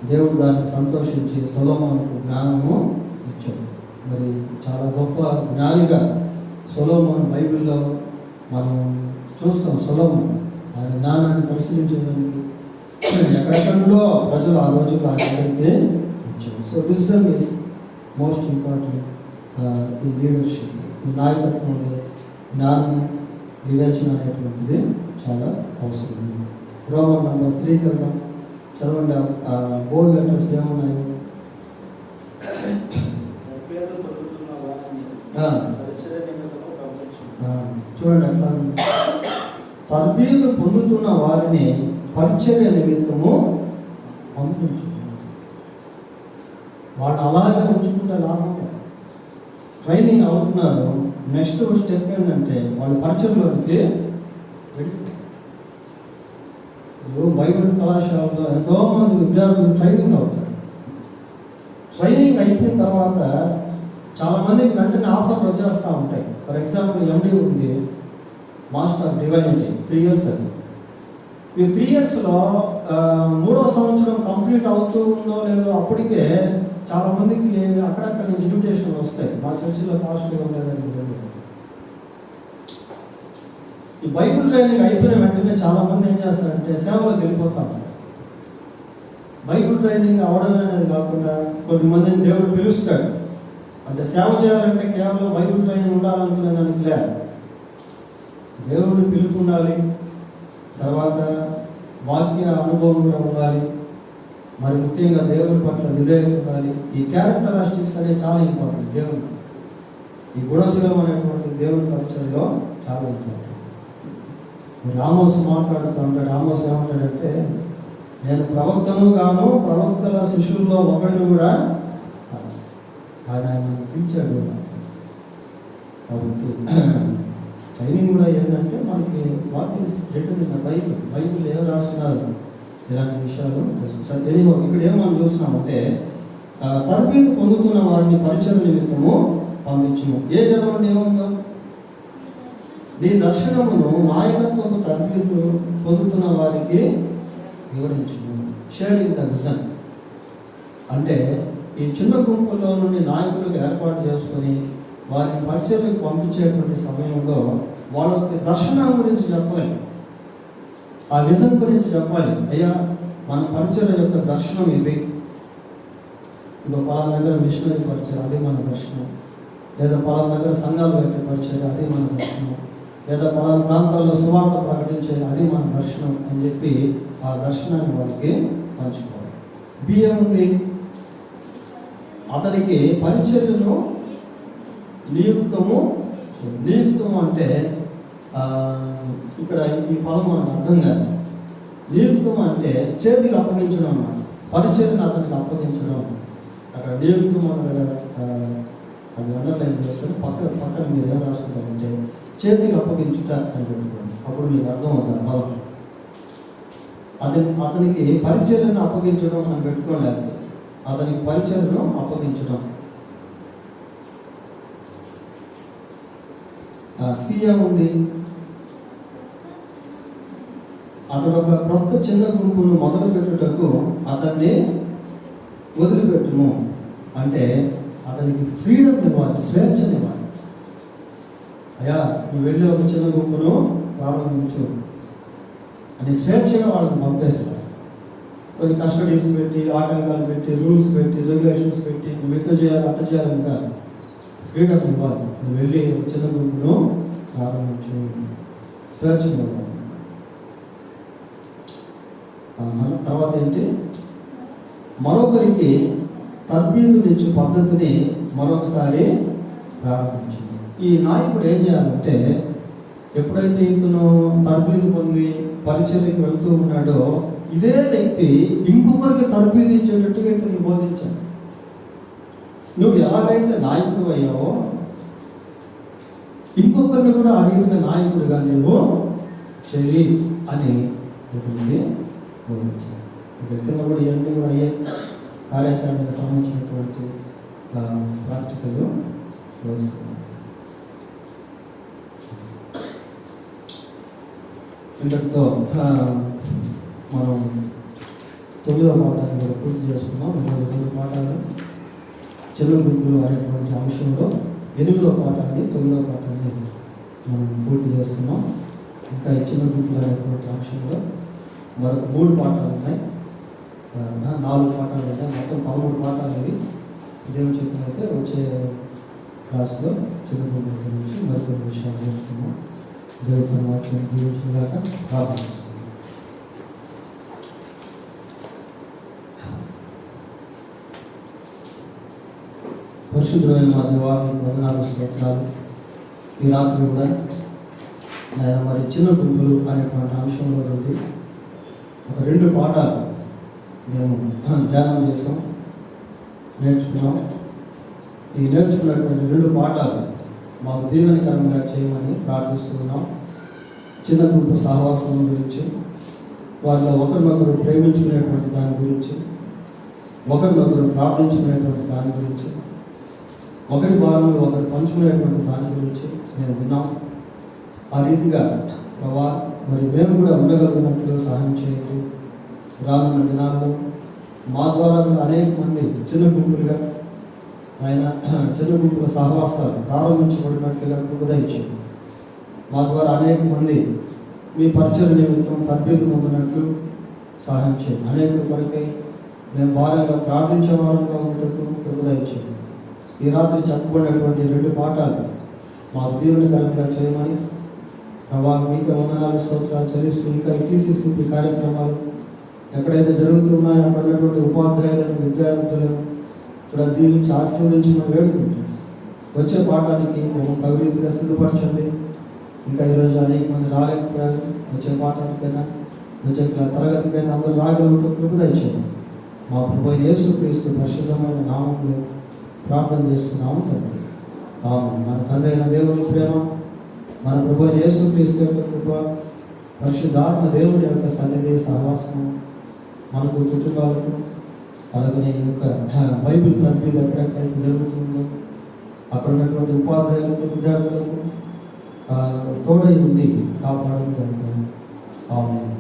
దేవుడు దాన్ని సంతోషించి సొలొమోనుకు జ్ఞానము ఇచ్చాడు. మరి చాలా గొప్ప జ్ఞానిగా సొలొమోను బైబిల్లో మనం చూస్తాం. సొలొమోను ఆయన జ్ఞానాన్ని పరిశీలించడానికి ఎక్కడెక్కడో ప్రజలు ఆ రోజుల్లో ఆయన దగ్గరికి వచ్చారు. So wisdom is most important ఈ లీడర్షిప్, ఈ నాయకత్వంలో జ్ఞానం వివేచన అనేటువంటిది చాలా అవసరం. రోమన్ నంబర్ 3 వెళ్దాం, చదవండి. బోర్డు లెటర్స్ ఏమున్నాయి? చూడండి అట్లా, తర్బీదు పొందుతున్న వారిని పరిచర్య నిమిత్తము పంపించు. వాళ్ళు అలాగే ఉంచుకుంటే లాభం. ట్రైనింగ్ అవుతున్నారు, నెక్స్ట్ స్టెప్ ఏంటంటే వాళ్ళు పరిచర్లోనికి వెళ్ళి. బైబిల్ కళాశాలలో ఎంతోమంది విద్యార్థులు ట్రైనింగ్ అవుతారు. ట్రైనింగ్ అయిపోయిన తర్వాత చాలామందికి వెంటనే ఆఫర్లు వచ్చేస్తూ ఉంటాయి. ఫర్ ఎగ్జాంపుల్ ఎండి ఉంది, మాస్టర్ డివైనిటీ 3 years అది. ఈ 3 yearsలో 3వ సంవత్సరం కంప్లీట్ అవుతూ ఉందో లేదో అప్పటికే చాలామందికి అక్కడక్కడ నుంచి ఇన్విటేషన్ వస్తాయి. మా చర్చిలో పాస్టర్ ఉండేదని. ఈ బైబిల్ ట్రైనింగ్ అయిపోయిన వెంటనే చాలామంది ఏం చేస్తారంటే సేవలోకి వెళ్ళిపోతారు. బైబిల్ ట్రైనింగ్ అవడమే అనేది కాకుండా కొద్దిమందిని దేవుడు పిలుస్తాడు. అంటే సేవ చేయాలంటే కేవలం బైబిల్ ట్రైనింగ్ ఉండాలనుకునే దానికి లేదు. దేవుడు పిలుపు ఉండాలి, తర్వాత వాక్య అనుభవం కూడా ఉండాలి, మరి ముఖ్యంగా దేవుడి పట్ల విధేయత ఉండాలి. ఈ క్యారెక్టరిస్టిక్స్ అనేవి చాలా ఇంపార్టెంట్. దేవుడికి ఈ గుణశీలం అనేటువంటి దేవుని పరిచయంలో చాలా ఇంపార్టెంట్. మీరు ఆమోస్ మాట్లాడుతూ ఉంటాడు. ఆమోస్ ఏమంటాడంటే, నేను ప్రవక్తను గాను ప్రవక్తల శిష్యుల్లో ఒకరిని కూడా ఆయన పిలిచాడు. కాబట్టి ట్రైనింగ్ కూడా ఏంటంటే మనకి what is return in the Bible ఏం రాస్తున్నారు ఇలాంటి విషయాలు. ఇక్కడ ఏం మనం చూస్తున్నామంటే, తర్బీదు పొందుతున్న వారిని పరిచయం నిమిత్తము పంపించుము. ఏ చదవండి ఏముందో, నీ దర్శనమును నాయకత్వపు తర్బీదు పొందుతున్న వారికి వివరించుము. షేరింగ్ ద విజన్ అంటే ఈ చిన్న గుంపుల్లో నుండి నాయకులకు ఏర్పాటు చేసుకొని వారిని పరిచయకు పంపించేటువంటి సమయంలో వాళ్ళకి దర్శనం గురించి చెప్పాలి, ఆ విజన్ గురించి చెప్పాలి. అయ్యా మన పరిచయం యొక్క దర్శనం ఇది, ఇప్పుడు పలానా దగ్గర మిషనరీ పరిచయం అది మన దర్శనం, లేదా పలానా దగ్గర సంఘాలు పెట్టే పరిచయం అది మన దర్శనం, లేదా పలానా ప్రాంతాల్లో సువార్త ప్రకటించేది అది మన దర్శనం అని చెప్పి ఆ దర్శనాన్ని వాళ్ళకి పంచుకోవాలి. బియ్యం ఉంది, అతనికి పరిచర్యను నియుక్తము. నియుక్తము అంటే ఇక్కడ ఈ పదం మనకు అర్థం కాదు. నియుక్తం అంటే చేతికి అప్పగించడం అన్నమాట. పరిచర్యను అతనికి అప్పగించడం. అక్కడ నియుక్తం అన్న అది అండర్లైన్ చేసుకొని పక్కన మీరు ఏం రాసుకుంటారంటే చేతికి అప్పగించుట అని పెట్టుకోండి. అప్పుడు మీకు అర్థం అవుతుంది పదం. అతనికి పరిచర్యను అప్పగించడం అని పెట్టుకోలేదు, అతనికి పరిచర్యను అప్పగించడం. సీఎం ఉంది, అతడు ఒక క్రొత్త చిన్న గుంపును మొదలు పెట్టుటకు అతన్ని వదిలిపెట్టుము. అంటే అతనికి ఫ్రీడమ్ ఇవ్వాలి, స్వేచ్ఛనివ్వాలి. అయ్యా నువ్వు వెళ్ళి ఒక చిన్న గుంపును ప్రారంభించు అని స్వేచ్ఛగా వాళ్ళని పంపేస్తారు. కొన్ని కస్టడీస్ పెట్టి, ఆటంకాలు పెట్టి, రూల్స్ పెట్టి, రెగ్యులేషన్స్ పెట్టి నువ్వు ఎట్లా చేయాలి అట్లా చేయాలని కాదు, ఫ్రీడమ్ ఇవ్వాలి. నువ్వు వెళ్ళి ఒక చిన్న గుంపును ప్రారంభించు, స్వేచ్ఛగా ఇవ్వాలి. తర్వాత ఏంటి, మరొకరికి తర్బీదునిచ్చు పద్ధతిని మరొకసారి ప్రారంభించింది. ఈ నాయకుడు ఏం చేయాలంటే, ఎప్పుడైతే ఇతను తర్బీదు పొంది పరిచర్యకు వెళ్తూ ఉన్నాడో ఇదే వ్యక్తి ఇంకొకరికి తర్బీదు ఇచ్చేటట్టుగా ఇతను బోధించాడు. నువ్వు ఎలాగైతే నాయకుడు అయ్యావో ఇంకొకరిని కూడా ఆ రీతిగా నాయకుడిగా నువ్వు చెయ్యి అని ఇతనికి బోధించారు. ఇక్కడ కింద కూడా ఇవన్నీ కూడా అయ్యే కార్యాచరణకు సంబంధించినటువంటి ప్రాక్టికల్ బోధిస్తున్నారు. ఇంతటితో మనం 9వ పాఠాన్ని కూడా పూర్తి చేసుకున్నాం. ఈరోజు 2 పాఠాలు చిన్న గ్రూపులు అనేటువంటి అంశంలో 8వ పాఠాన్ని 9వ పాఠాన్ని మనం పూర్తి చేస్తున్నాం. ఇంకా ఈ చిన్న గ్రూపులు అనేటువంటి అంశంలో మరొక 3 పాఠాలు ఉన్నాయి, 4 పాఠాలు ఉన్నాయి, మొత్తం 13 పాఠాలు ఇవి. దేవుని చెప్పినైతే వచ్చే క్లాస్లో చిన్న గ్రూపుల గురించి మరికొన్ని విషయాలు నేర్చుకున్నాం. దేవుడి వాక్యం దీవించుగాక. ప్రార్థన చేసుకున్నాం. పరిశుద్ధమైన మా దేవా, మీకు వందనాలు, స్తోత్రాలు. ఈ రాత్రి కూడా మరి చిన్న గుంపులు అనేటువంటి అంశంలో నుండి ఒక 2 పాఠాలు మేము ధ్యానం చేసాం, నేర్చుకున్నాం. ఈ నేర్చుకున్నటువంటి 2 పాఠాలు మాకు దీవెనకరంగా చేయమని ప్రార్థిస్తున్నాం. చిన్న గుంపు సహవాసం గురించి, వారిలో ఒకరినొకరు ప్రేమించుకునేటువంటి దాని గురించి, ఒకరినొకరు ప్రార్థించుకునేటువంటి దాని గురించి, ఒకరి భారంలో ఒకరు పంచుకునేటువంటి దాని గురించి నేను విన్నాం. ఆ రీతిగా ప్రభా మరి మేము కూడా ఉండగలిగినట్లు సహాయం చేయండి. రానున్న దినాల్లో మా ద్వారా కూడా అనేక మంది చిన్న గుంపులుగా ఆయన చిన్న గుంపుల సహవాసాలు ప్రారంభించబడినట్లుగా కృపదయించండి. మా ద్వారా అనేక మంది మీ పరిచయ నిమిత్తం తద్భీతం పొందినట్లు సహాయం చేయండి. అనేకుల కొరకై మేము భారంగా ప్రార్థించే వారంగా ఉండటం కృపదయించండి. ఈ రాత్రి చెప్పబడినటువంటి 2 పాఠాలు మాకు దీవెనకరంగా చేయమని ప్రభా మీకు వందనాలు, స్తోత్రాలు చెల్లిస్తూ ఇంకా టీసీసీపీ కార్యక్రమాలు ఎక్కడైతే జరుగుతున్నాయో అక్కడ ఉన్నటువంటి ఉపాధ్యాయులను, విద్యార్థులను కూడా దీవించి ఆశీర్వదించమని వేడుకుంటాం. వచ్చే పాఠానికి మేము తగు రీతిగా సిద్ధపరచండి. ఇంకా ఈరోజు అనేక మంది రాలేకపోయారు. వచ్చే పాఠానికైనా వచ్చే తరగతికైనా అందరూ రాగలుగుతూ కృపదయించండి. మా ప్రభువైన యేసుక్రీస్తు పరిశుద్ధమైన నామంలో ప్రార్థన చేస్తున్నాము తండ్రి. మన తండ్రి అయిన దేవుని ప్రేమ, మన ప్రభువైన యేసుక్రీస్తు యొక్క కృప, పరిశుద్ధాత్మ దేవుని యొక్క సన్నిధి సహవాసం మనకు, కుటుంబాలకు, అలాగే యొక్క బైబిల్ తరబీదు ఎక్కడెక్కడైతే జరుగుతుందో అక్కడ ఉన్నటువంటి ఉపాధ్యాయులకు, విద్యార్థులకు తోడై ఉండి కాపాడడం కనుక. ఆమేన్.